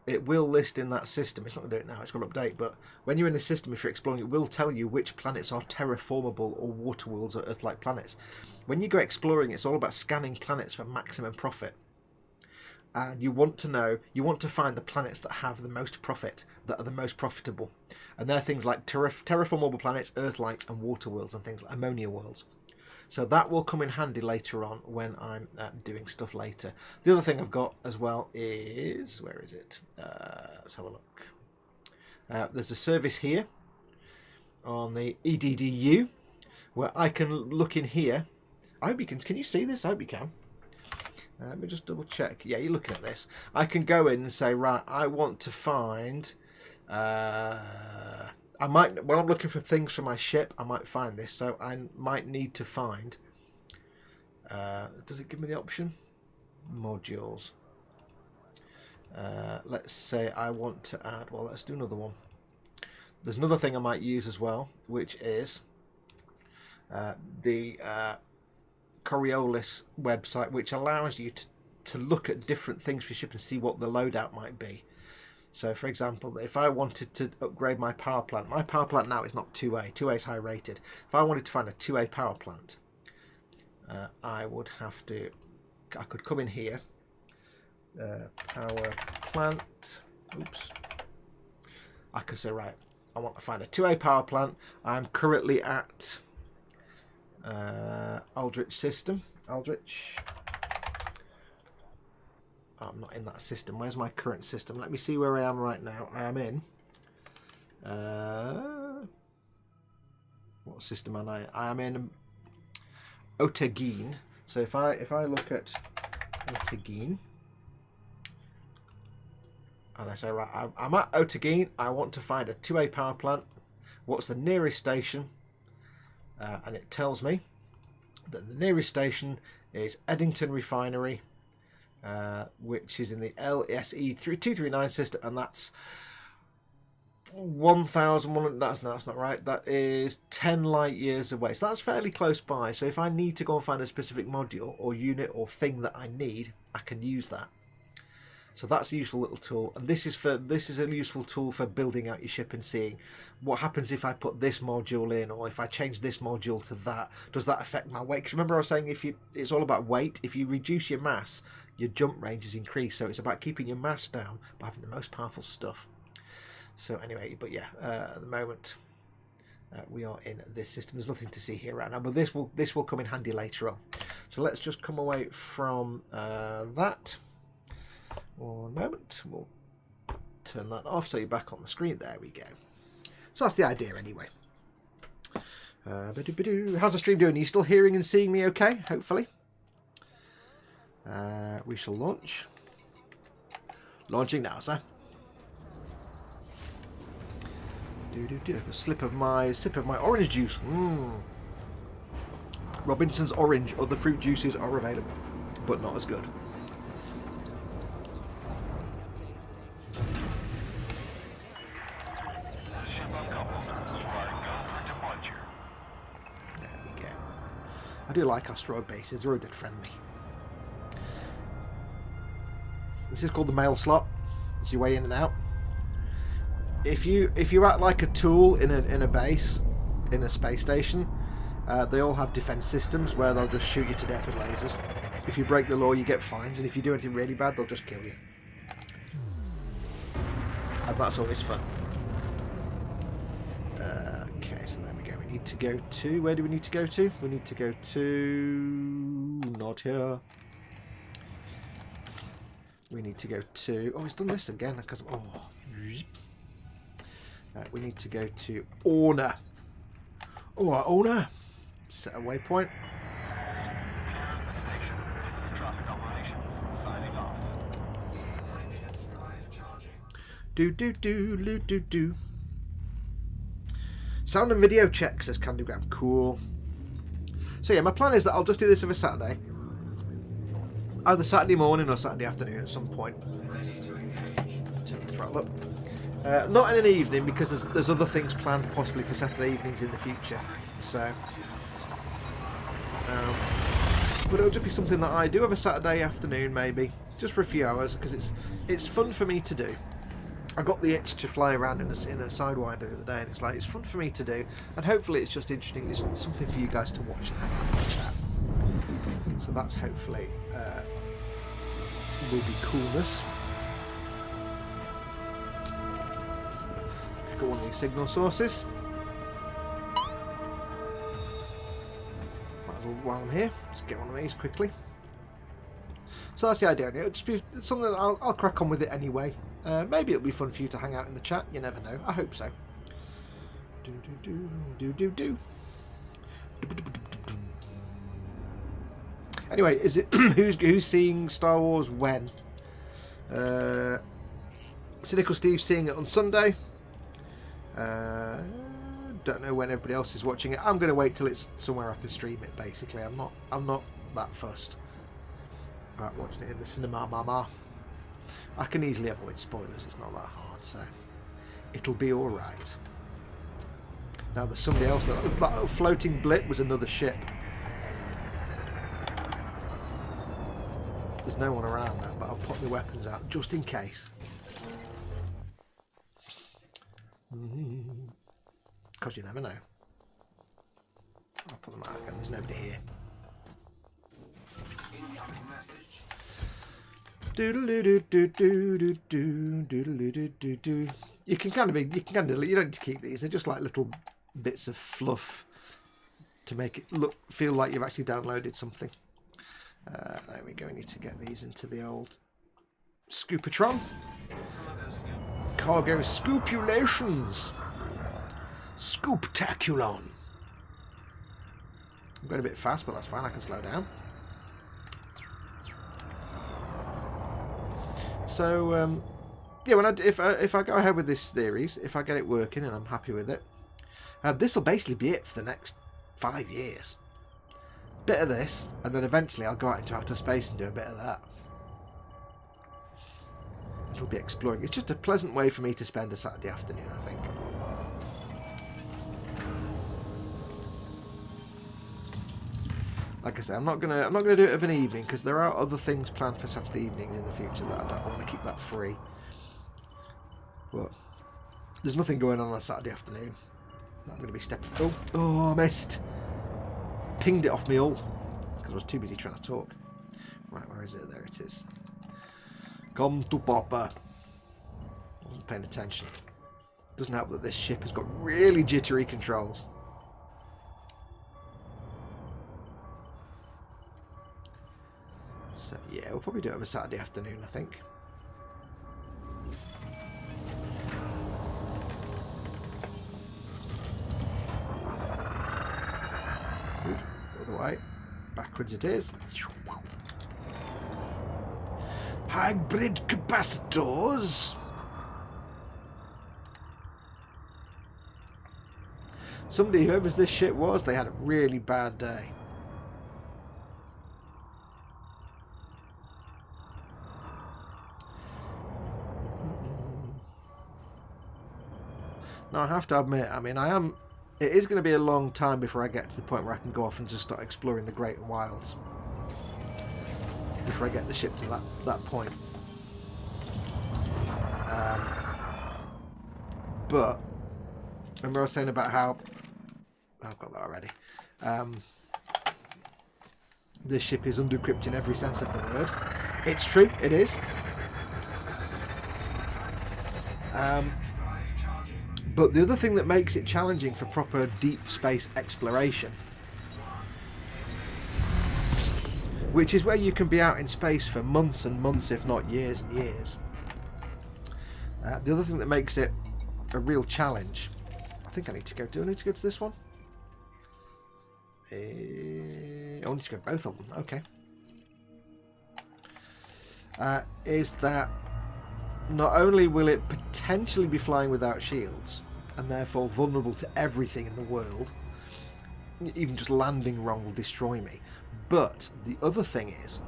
it will list in that system. It's not going to do it now, it's going to update, but when you're in a system, if you're exploring, it will tell you which planets are terraformable or water worlds or Earth-like planets. When you go exploring, it's all about scanning planets for maximum profit. And you want to find the planets that have the most profit, that are the most profitable. And they're things like terraformable planets, Earth-likes, and water worlds, and things like ammonia worlds. So that will come in handy later on when I'm doing stuff later. The other thing I've got as well is, where is it? Let's have a look. There's a service here on the EDDU where I can look in here. I hope you can you see this? I hope you can. Let me just double check. Yeah, you're looking at this. I can go in and say, right, I want to find... I might, when I'm looking for things for my ship, I might find this. So I might need to find... does it give me the option? Modules. Let's say I want to add... Well, let's do another one. There's another thing I might use as well, which is the Coriolis website, which allows you to look at different things for your ship and see what the loadout might be. So, for example, if I wanted to upgrade my power plant now is not 2A. 2A is high rated. If I wanted to find a 2A power plant, I would have to... I could come in here. Power plant. Oops. I could say, right, I want to find a 2A power plant. I'm currently at Aldrich system. Aldrich. Oh, I'm not in that system. Where's my current system? Let me see where I am right now. I am in... what system am I? I am in Otegeen. So if I look at Otegeen, and I say, right, I'm at Otegeen, I want to find a 2A power plant. What's the nearest station? And it tells me that the nearest station is Eddington Refinery, which is in the LSE 239 system, and that's 1,000. That's not right. That is 10 light years away. So that's fairly close by. So if I need to go and find a specific module or unit or thing that I need, I can use that. So that's a useful little tool, and this is a useful tool for building out your ship and seeing what happens if I put this module in, or if I change this module to that. Does that affect my weight? Because remember I was saying it's all about weight. If you reduce your mass, your jump range is increased. So it's about keeping your mass down by having the most powerful stuff. So anyway, but yeah, at the moment we are in this system. There's nothing to see here right now, but this will come in handy later on. So let's just come away from that. One moment, we'll turn that off so you're back on the screen. There we go. So that's the idea anyway. How's the stream doing? Are you still hearing and seeing me okay? Hopefully. We shall launch. Launching now, sir. A sip of my orange juice. Robinson's orange. Other fruit juices are available, but not as good. I do like asteroid bases, they're dead friendly. This is called the mail slot. It's your way in and out. If you act like a tool in a base, in a space station, they all have defense systems where they'll just shoot you to death with lasers. If you break the law, you get fines, and if you do anything really bad, they'll just kill you. And that's always fun. Okay, so there we go. We need to go to... Where do we need to go to? We need to go to... Not here. We need to go to... Oh, it's done this again. Because... Oh. We need to go to Orna. Oh, Orna. Set a waypoint. Do. Sound and video check, says Candygram. Cool. So yeah, my plan is that I'll just do this every Saturday. Either Saturday morning or Saturday afternoon at some point. Turn the throttle up. Not in an evening, because there's other things planned possibly for Saturday evenings in the future. So, but it'll just be something that I do every Saturday afternoon, maybe, just for a few hours, because it's fun for me to do. I got the itch to fly around in a Sidewinder the other day, and it's fun for me to do, and hopefully it's just interesting. It's something for you guys to watch and hang out and chat. So that's hopefully will be coolness. Pick up one of these signal sources. Might as well, while I'm here, just get one of these quickly. So that's the idea. It'll just be something that I'll crack on with it anyway. Maybe it'll be fun for you to hang out in the chat. You never know. I hope so. Do. Anyway, is it who's seeing Star Wars when? Cynical Steve's seeing it on Sunday. Don't know when everybody else is watching it. I'm going to wait till it's somewhere I can stream it. Basically, I'm not that fussed about watching it in the cinema, mama. I can easily avoid spoilers, it's not that hard, so it'll be alright. Now there's somebody else, that floating blip was another ship. There's no one around though, but I'll put the weapons out just in case. Because you never know. I'll put them out again. There's nobody here. Incoming message. Doodle-doo-doo-doo-doo-doo-doo-doo-doo-doo. You can kind of you don't need to keep these. They're just like little bits of fluff to make it feel like you've actually downloaded something. There we go. We need to get these into the old Scoopatron. Cargo scoopulations. Scooptaculon. I'm going a bit fast, but that's fine. I can slow down. So yeah, if I go ahead with this series, if I get it working and I'm happy with it, this will basically be it for the next 5 years. Bit of this, and then eventually I'll go out into outer space and do a bit of that. It'll be exploring. It's just a pleasant way for me to spend a Saturday afternoon, I think. Like I say, I'm not gonna do it of an evening because there are other things planned for Saturday evenings in the future that I don't want to keep that free. But there's nothing going on Saturday afternoon. I'm going to be stepping. Oh, I missed. Pinged it off me all because I was too busy trying to talk. Right, where is it? There it is. Come to Papa. I wasn't paying attention. Doesn't help that this ship has got really jittery controls. So yeah, we'll probably do it on a Saturday afternoon, I think. Good. Other way. Backwards it is. Hybrid capacitors. Somebody, whoever this shit was, they had a really bad day. Now I have to admit, I mean, it is going to be a long time before I get to the point where I can go off and just start exploring the Great Wilds. Before I get the ship to that point. But remember I was saying about how I've got that already. This ship is underequipped in every sense of the word. It's true, it is. But the other thing that makes it challenging for proper deep space exploration, which is where you can be out in space for months and months, if not years and years. The other thing that makes it a real challenge, I think I need to go. Do I need to go to this one? I need to go to both of them. Okay. Is that not only will it potentially be flying without shields and therefore vulnerable to everything in the world, even just landing wrong will destroy me, but the other thing is,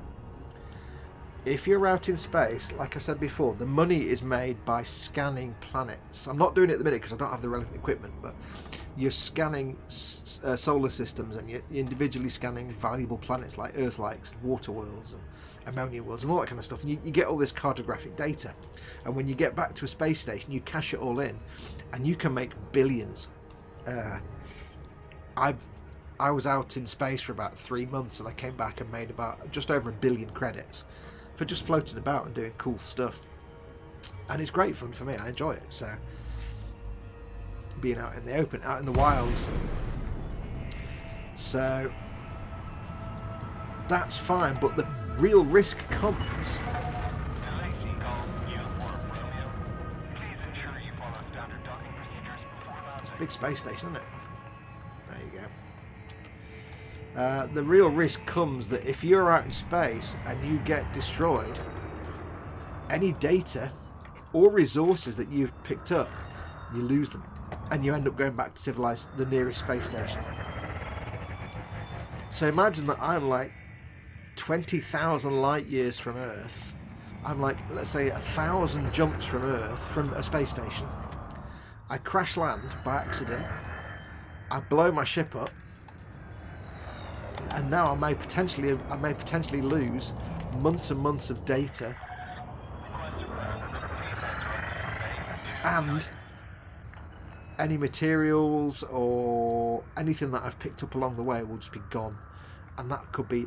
if you're out in space, like I said before, the money is made by scanning planets. I'm not doing it at the minute because I don't have the relevant equipment, but you're scanning solar systems and you're individually scanning valuable planets like Earth-likes, water worlds and ammonia worlds and all that kind of stuff. And you get all this cartographic data, and when you get back to a space station, you cash it all in, and you can make billions. I was out in space for about 3 months, and I came back and made about just over 1 billion credits for just floating about and doing cool stuff. And it's great fun for me. I enjoy it. So being out in the open, out in the wilds. So that's fine, but the real risk comes. It's a big space station, isn't it? There you go. The real risk comes that if you're out in space and you get destroyed, any data or resources that you've picked up, you lose them, and you end up going back to the nearest space station. So imagine that I'm like 20,000 light years from Earth. I'm like, let's say 1,000 jumps from Earth, from a space station. I crash land by accident. I blow my ship up, and now I may potentially lose months and months of data, any materials or anything that I've picked up along the way will just be gone. And that could be,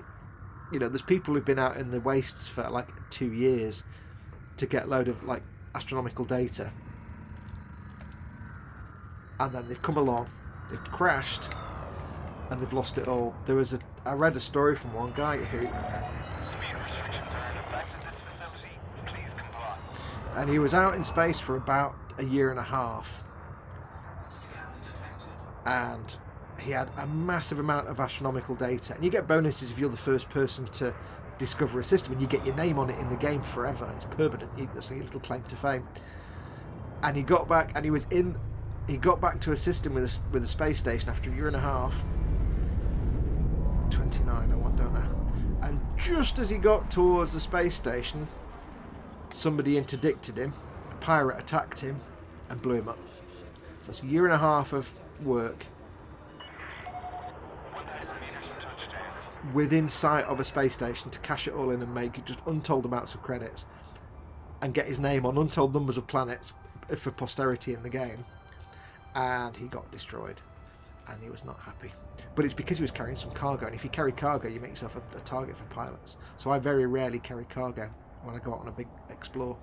you know, there's people who've been out in the wastes for like 2 years to get a load of like astronomical data, and then they've come along, they've crashed, and they've lost it all. I read a story from one guy who, Speed restrictions are in effect at this facility. Please comply. and he was out in space for about a year and a half, Scan detected. and he had a massive amount of astronomical data. And you get bonuses if you're the first person to discover a system, and you get your name on it in the game forever. It's permanent. That's like a little claim to fame. And he got back, and he got back to a system with a space station after a year and a half. 29, I don't know. And just as he got towards the space station, somebody interdicted him. A pirate attacked him and blew him up. So that's a year and a half of work 1,000 meters from touchdown. within sight of a space station to cash it all in and make it just untold amounts of credits and get his name on untold numbers of planets for posterity in the game. And he got destroyed, and he was not happy. But it's because he was carrying some cargo, and if you carry cargo, you make yourself a target for pilots. So I very rarely carry cargo when I go out on a big explore.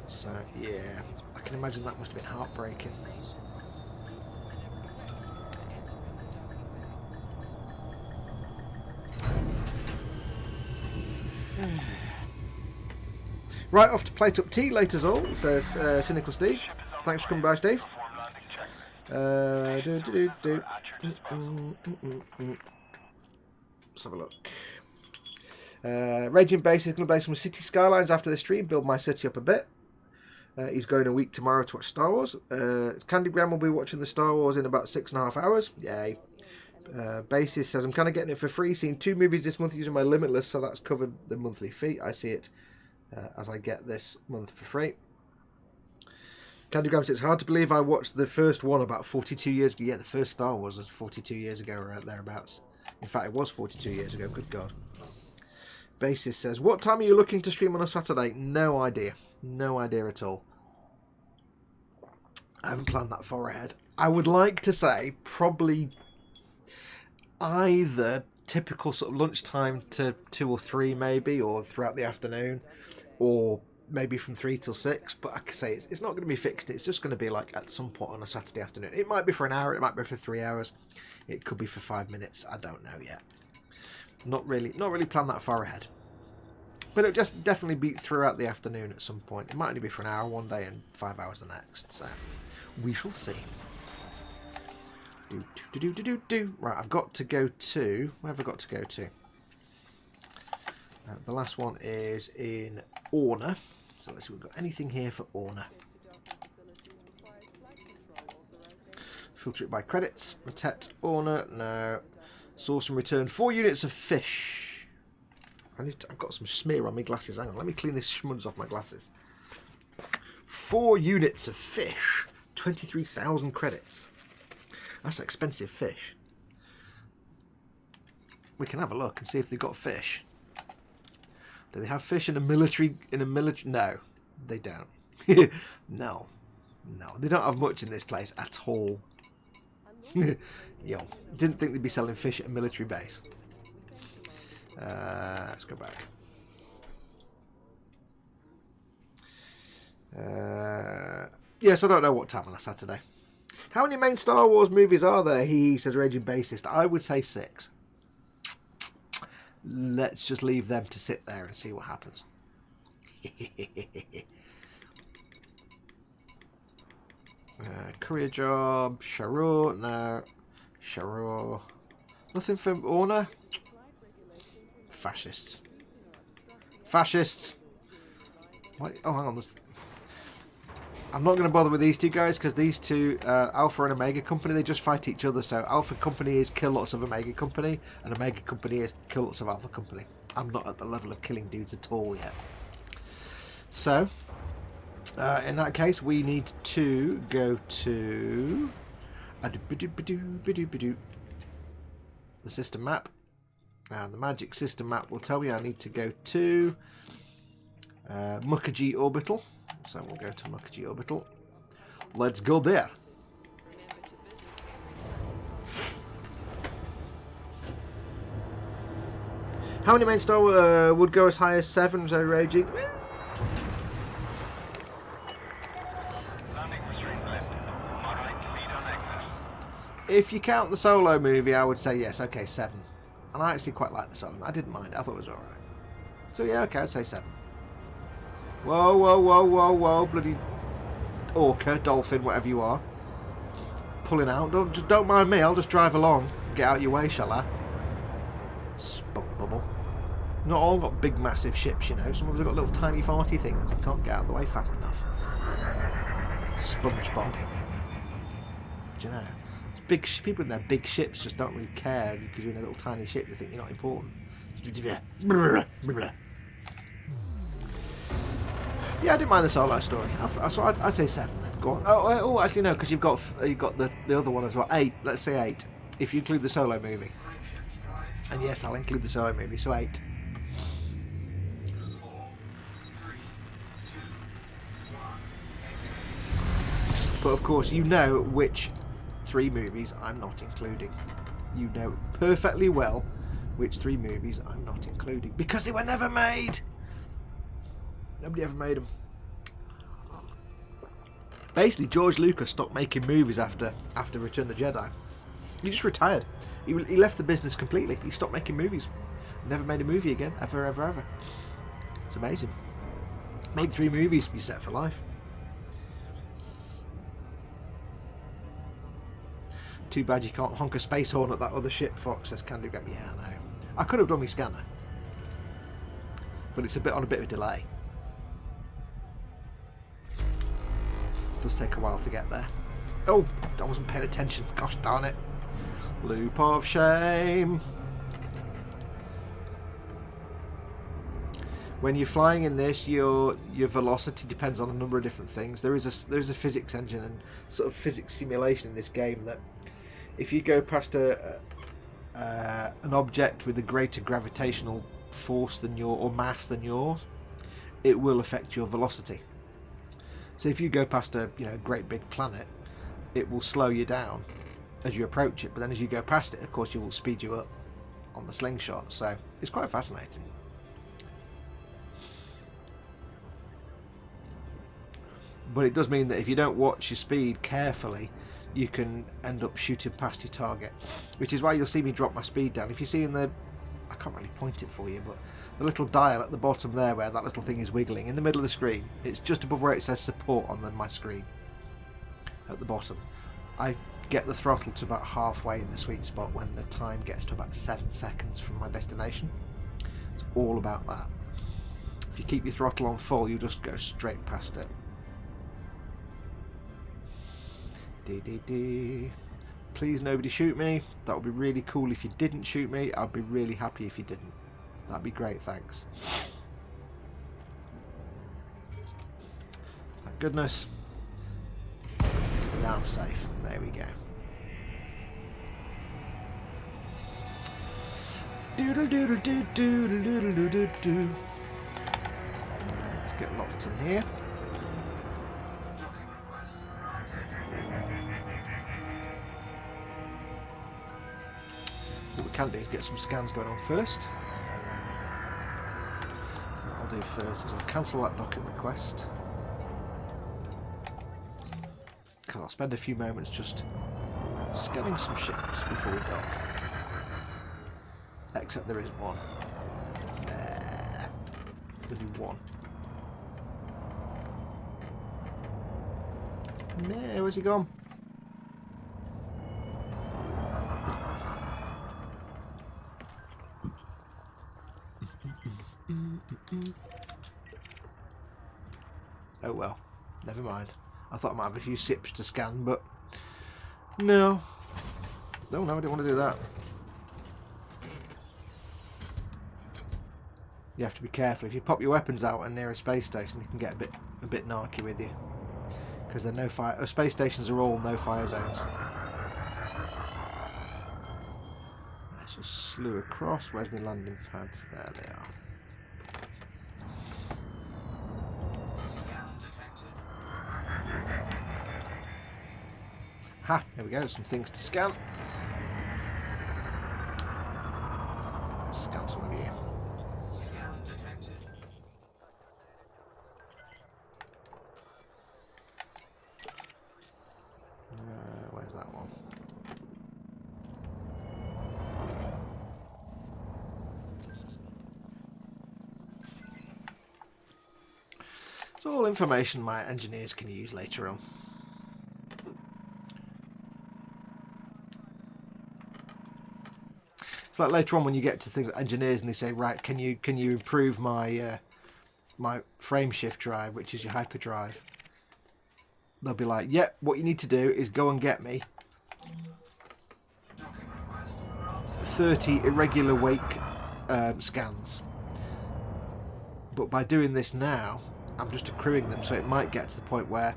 So yeah, I can imagine that must have been heartbreaking. Right, off to plate up tea, later's all, says Cynical Steve. Thanks for coming by, Steve. Perform landing checks. Let's have a look. Raging Base is going to play some City Skylines after the stream, build my city up a bit. He's going a week tomorrow to watch Star Wars. Candygram will be watching the Star Wars in about 6.5 hours. Yay. Basis says, I'm kind of getting it for free, seeing 2 movies this month using my Limitless, so that's covered the monthly fee. I see it as I get this month for free. Candygram says, it's hard to believe I watched the first one about 42 years ago. Yeah, the first Star Wars was 42 years ago or thereabouts. In fact, it was 42 years ago. Good God. Basis says, what time are you looking to stream on a Saturday? No idea. No idea at all. I haven't planned that far ahead. I would like to say probably either typical sort of lunchtime to 2 or 3 maybe, or throughout the afternoon, or maybe from 3 till 6, but like I say, it's not going to be fixed. It's just going to be like at some point on a Saturday afternoon. It might be for an hour, it might be for 3 hours, it could be for 5 minutes. I don't know yet. Not really planned that far ahead. But it'll just definitely be throughout the afternoon at some point. It might only be for an hour one day and 5 hours the next. So we shall see. Right, I've got to go to... Where have I got to go to? The last one is in Orna. So let's see if we've got anything here for Orna. Filter it by credits. Matet, Orna, no. Source and return 4 units of fish. I've got some smear on my glasses. Hang on, let me clean this schmudds off my glasses. 4 units of fish. 23,000 credits. That's expensive fish. We can have a look and see if they've got fish. Do they have fish in a military? No, they don't. No, they don't have much in this place at all. Yo, didn't think they'd be selling fish at a military base. Let's go back. Yes, I don't know what time on a Saturday. How many main Star Wars movies are there? He says, Raging Bassist. I would say 6. Let's just leave them to sit there and see what happens. Career job. Sharur. No. Sharur. Nothing from Orna. Fascists. Fascists. What? Oh, hang on. I'm not going to bother with these two guys because these two, Alpha and Omega Company, they just fight each other. So Alpha Company is kill lots of Omega Company, and Omega Company is kill lots of Alpha Company. I'm not at the level of killing dudes at all yet. So, in that case, we need to go to the system map. And the magic system map will tell me I need to go to Mukherjee Orbital. So we'll go to Mukherjee Orbital. Let's go there. Remember to visit every time. How many main star would go as high as 7? So raging. Landing restraints lifted. Moderate speed on exit. If you count the Solo movie, I would say yes. Okay, 7. And I actually quite like the Solo. I didn't mind it. I thought it was alright. So yeah, okay, I'd say 7. Whoa, whoa, whoa, whoa, whoa, bloody orca, dolphin, whatever you are. Pulling out. Don't mind me, I'll just drive along. Get out your way, shall I? Spunk bubble. Not all got big massive ships, you know. Some of them have got little tiny farty things and can't get out of the way fast enough. SpongeBob. Do you know? Big people in their big ships just don't really care because you're in a little tiny ship. They think you're not important. Yeah, I didn't mind the Solo story. So I'd say 7 then. Go on. Oh, actually no, because you've got the other one as well. 8. Let's say 8 if you include the Solo movie. And yes, I'll include the Solo movie. So 8. 4, 3, 2, 1. But of course, you know which 3 movies I'm not including. You know perfectly well which 3 movies I'm not including because they were never made. Nobody ever made them. Basically, George Lucas stopped making movies after Return of the Jedi. He just retired. He left the business completely. He stopped making movies. Never made a movie again, ever, ever, ever. It's amazing. Make 3 movies, you're set for life. Too bad you can't honk a space horn at that other ship, Fox says Candy Grab. Yeah, I know. I could have done my scanner. But it's on a bit of a delay. It does take a while to get there. Oh, I wasn't paying attention. Gosh darn it. Loop of shame. When you're flying in this, your velocity depends on a number of different things. There is a physics engine and sort of physics simulation in this game that if you go past an object with a greater gravitational force than or mass than yours, it will affect your velocity. So if you go past a great big planet, it will slow you down as you approach it, but then as you go past it, of course, it will speed you up on the slingshot. So it's quite fascinating. But it does mean that if you don't watch your speed carefully, you can end up shooting past your target, which is why you'll see me drop my speed down. If you see I can't really point it for you, but the little dial at the bottom there where that little thing is wiggling in the middle of the screen, it's just above where it says support on my screen at the bottom. I get the throttle to about halfway in the sweet spot when the time gets to about 7 seconds from my destination. It's all about that. If you keep your throttle on full, you just go straight past it. Please nobody shoot me. That would be really cool if you didn't shoot me. I'd be really happy if you didn't. That'd be great, thanks. Thank goodness. Now I'm safe. There we go. Doodle doodle doo doodle doodle doodle doo. Let's get locked in here. Docking request granted. What we can do is get some scans going on first. What I'll do first is I'll cancel that docking request. Because I'll spend a few moments just scanning some ships before we dock. Except there is one. There. We'll do one. No, where's he gone? Oh well, never mind. I thought I might have a few sips to scan, but no. No, I didn't want to do that. You have to be careful. If you pop your weapons out and near a space station, they can get a bit narky with you. Because they're no fire. Space stations are all no fire zones. Let's just slew across. Where's my landing pads? There they are. Scan detected. Ha, here we go, some things to scan. Let's scan some of you. Scan detected. Where's that one? It's all information my engineers can use later on. It's like later on when you get to things like engineers and they say, right, can you improve my my frame shift drive, which is your hyperdrive? They'll be like, yep, what you need to do is go and get me Docking request granted. 30 irregular wake scans. But by doing this now, I'm just accruing them, so it might get to the point where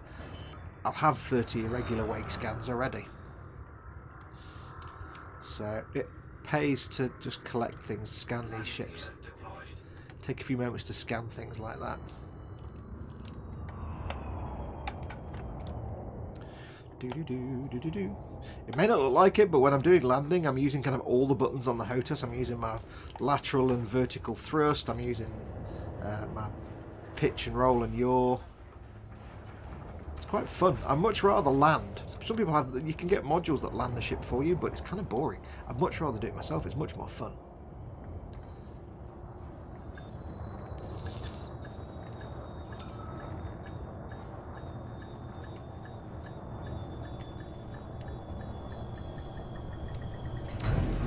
I'll have 30 irregular wake scans already. So it pays to just collect things, scan these ships. Deployed. Take a few moments to scan things like that. Do-do-do-do-do-do. It may not look like it, but when I'm doing landing, I'm using kind of all the buttons on the HOTAS. I'm using my lateral and vertical thrust. I'm using my pitch and roll and yaw. It's quite fun. I'd much rather land. Some people have, you can get modules that land the ship for you, but it's kind of boring. I'd much rather do it myself. It's much more fun.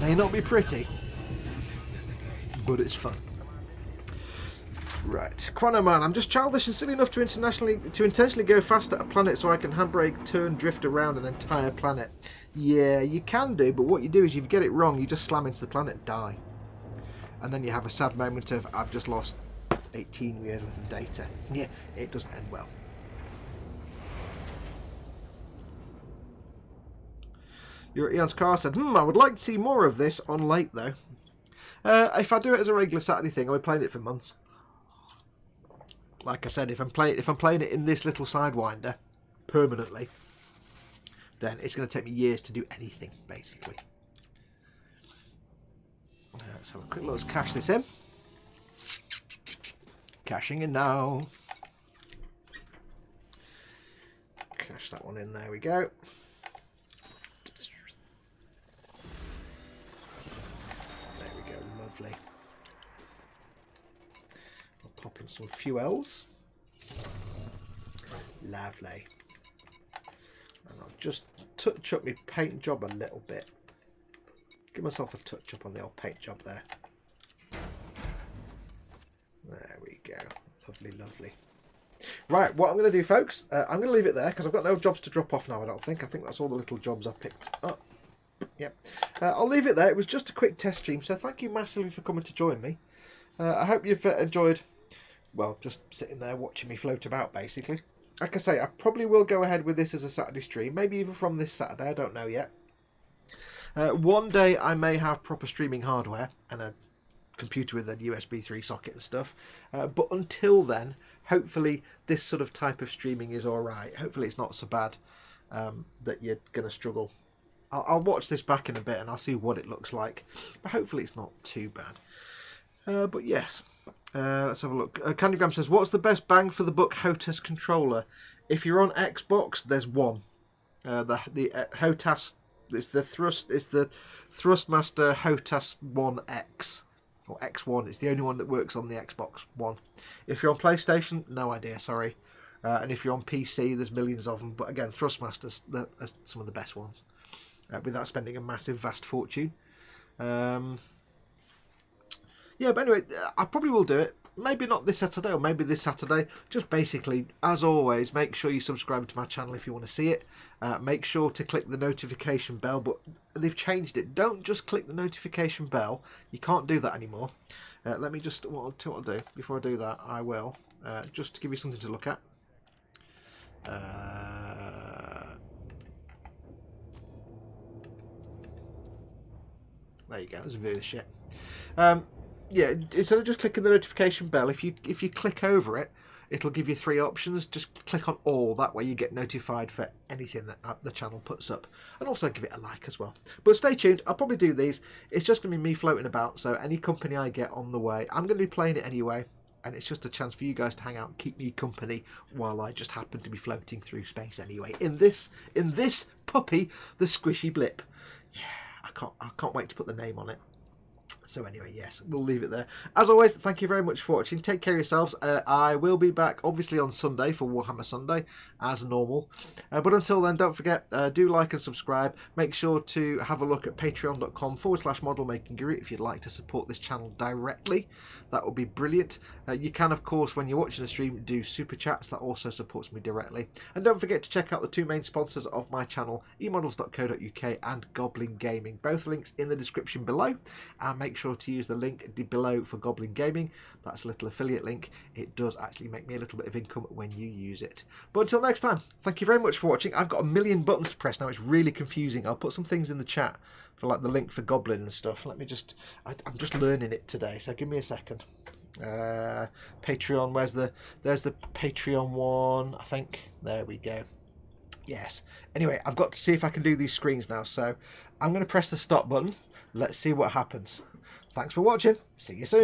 May not be pretty, but it's fun. Right, Chronoman, I'm just childish and silly enough to intentionally go fast at a planet so I can handbrake, turn, drift around an entire planet. Yeah, you can do, but what you do is if you get it wrong, you just slam into the planet and die. And then you have a sad moment of, I've just lost 18 years worth of data. Yeah, it doesn't end well. Your Eon's car said, I would like to see more of this on late though. If I do it as a regular Saturday thing, I'll be playing it for months. Like I said, if I'm playing it in this little Sidewinder permanently, then it's going to take me years to do anything, basically. Let's have a quick look. Let's cash this in. Cashing in now. Cash that one in. There we go. There we go. Lovely. Pop in some fuels. Lovely. And I'll just touch up my paint job a little bit. Give myself a touch up on the old paint job there. There we go. Lovely, lovely. Right, what I'm going to do, folks, I'm going to leave it there because I've got no jobs to drop off now, I don't think. I think that's all the little jobs I picked up. Yep. I'll leave it there. It was just a quick test stream, so thank you massively for coming to join me. I hope you've enjoyed, well, just sitting there watching me float about, basically. Like I say, I probably will go ahead with this as a Saturday stream, maybe even from this Saturday, I don't know yet. One day I may have proper streaming hardware and a computer with a USB 3 socket and stuff, but until then, hopefully this sort of type of streaming is alright. Hopefully it's not so bad that you're going to struggle. I'll watch this back in a bit and I'll see what it looks like, but hopefully it's not too bad. But yes, let's have a look. Candygram says, what's the best bang for the buck HOTAS controller? If you're on Xbox, there's one. The HOTAS, it's the Thrustmaster HOTAS 1X. Or X1, it's the only one that works on the Xbox One. If you're on PlayStation, no idea, sorry. And if you're on PC, there's millions of them. But again, Thrustmasters are some of the best ones. Without spending a massive, vast fortune. Yeah, but anyway, I probably will do it. Maybe not this Saturday or maybe this Saturday. Just basically, as always, make sure you subscribe to my channel if you want to see it. Make sure to click the notification bell, but they've changed it. Don't just click the notification bell. You can't do that anymore. Let me just, what I'll do before I do that, I will, just to give you something to look at. There you go, there's a view of the ship. Yeah, instead of just clicking the notification bell, if you click over it, it'll give you 3 options. Just click on all. That way you get notified for anything that the channel puts up. And also give it a like as well. But stay tuned. I'll probably do these. It's just going to be me floating about. So any company I get on the way, I'm going to be playing it anyway. And it's just a chance for you guys to hang out and keep me company while I just happen to be floating through space anyway. In this puppy, the squishy Blip. Yeah, I can't wait to put the name on it. So anyway, yes, we'll leave it there. As always, thank you very much for watching. Take care of yourselves. I will be back, obviously, on Sunday for Warhammer Sunday, as normal. But until then, don't forget, do like and subscribe. Make sure to have a look at patreon.com/modelmakingguru if you'd like to support this channel directly. That would be brilliant. You can, of course, when you're watching the stream, do super chats. That also supports me directly. And don't forget to check out the 2 main sponsors of my channel, emodels.co.uk and Goblin Gaming. Both links in the description below. And make sure to use the link below for Goblin Gaming. That's a little affiliate link. It does actually make me a little bit of income when you use it. But until next time, thank you very much for watching. I've got a million buttons to press now. It's really confusing. I'll put some things in the chat for like the link for Goblin and stuff. Let me just, I'm just learning it today, so give me a second. Patreon, there's the Patreon one, I think. There we go. Yes. Anyway, I've got to see if I can do these screens now, so I'm going to press the stop button. Let's see what happens. Thanks for watching. See you soon.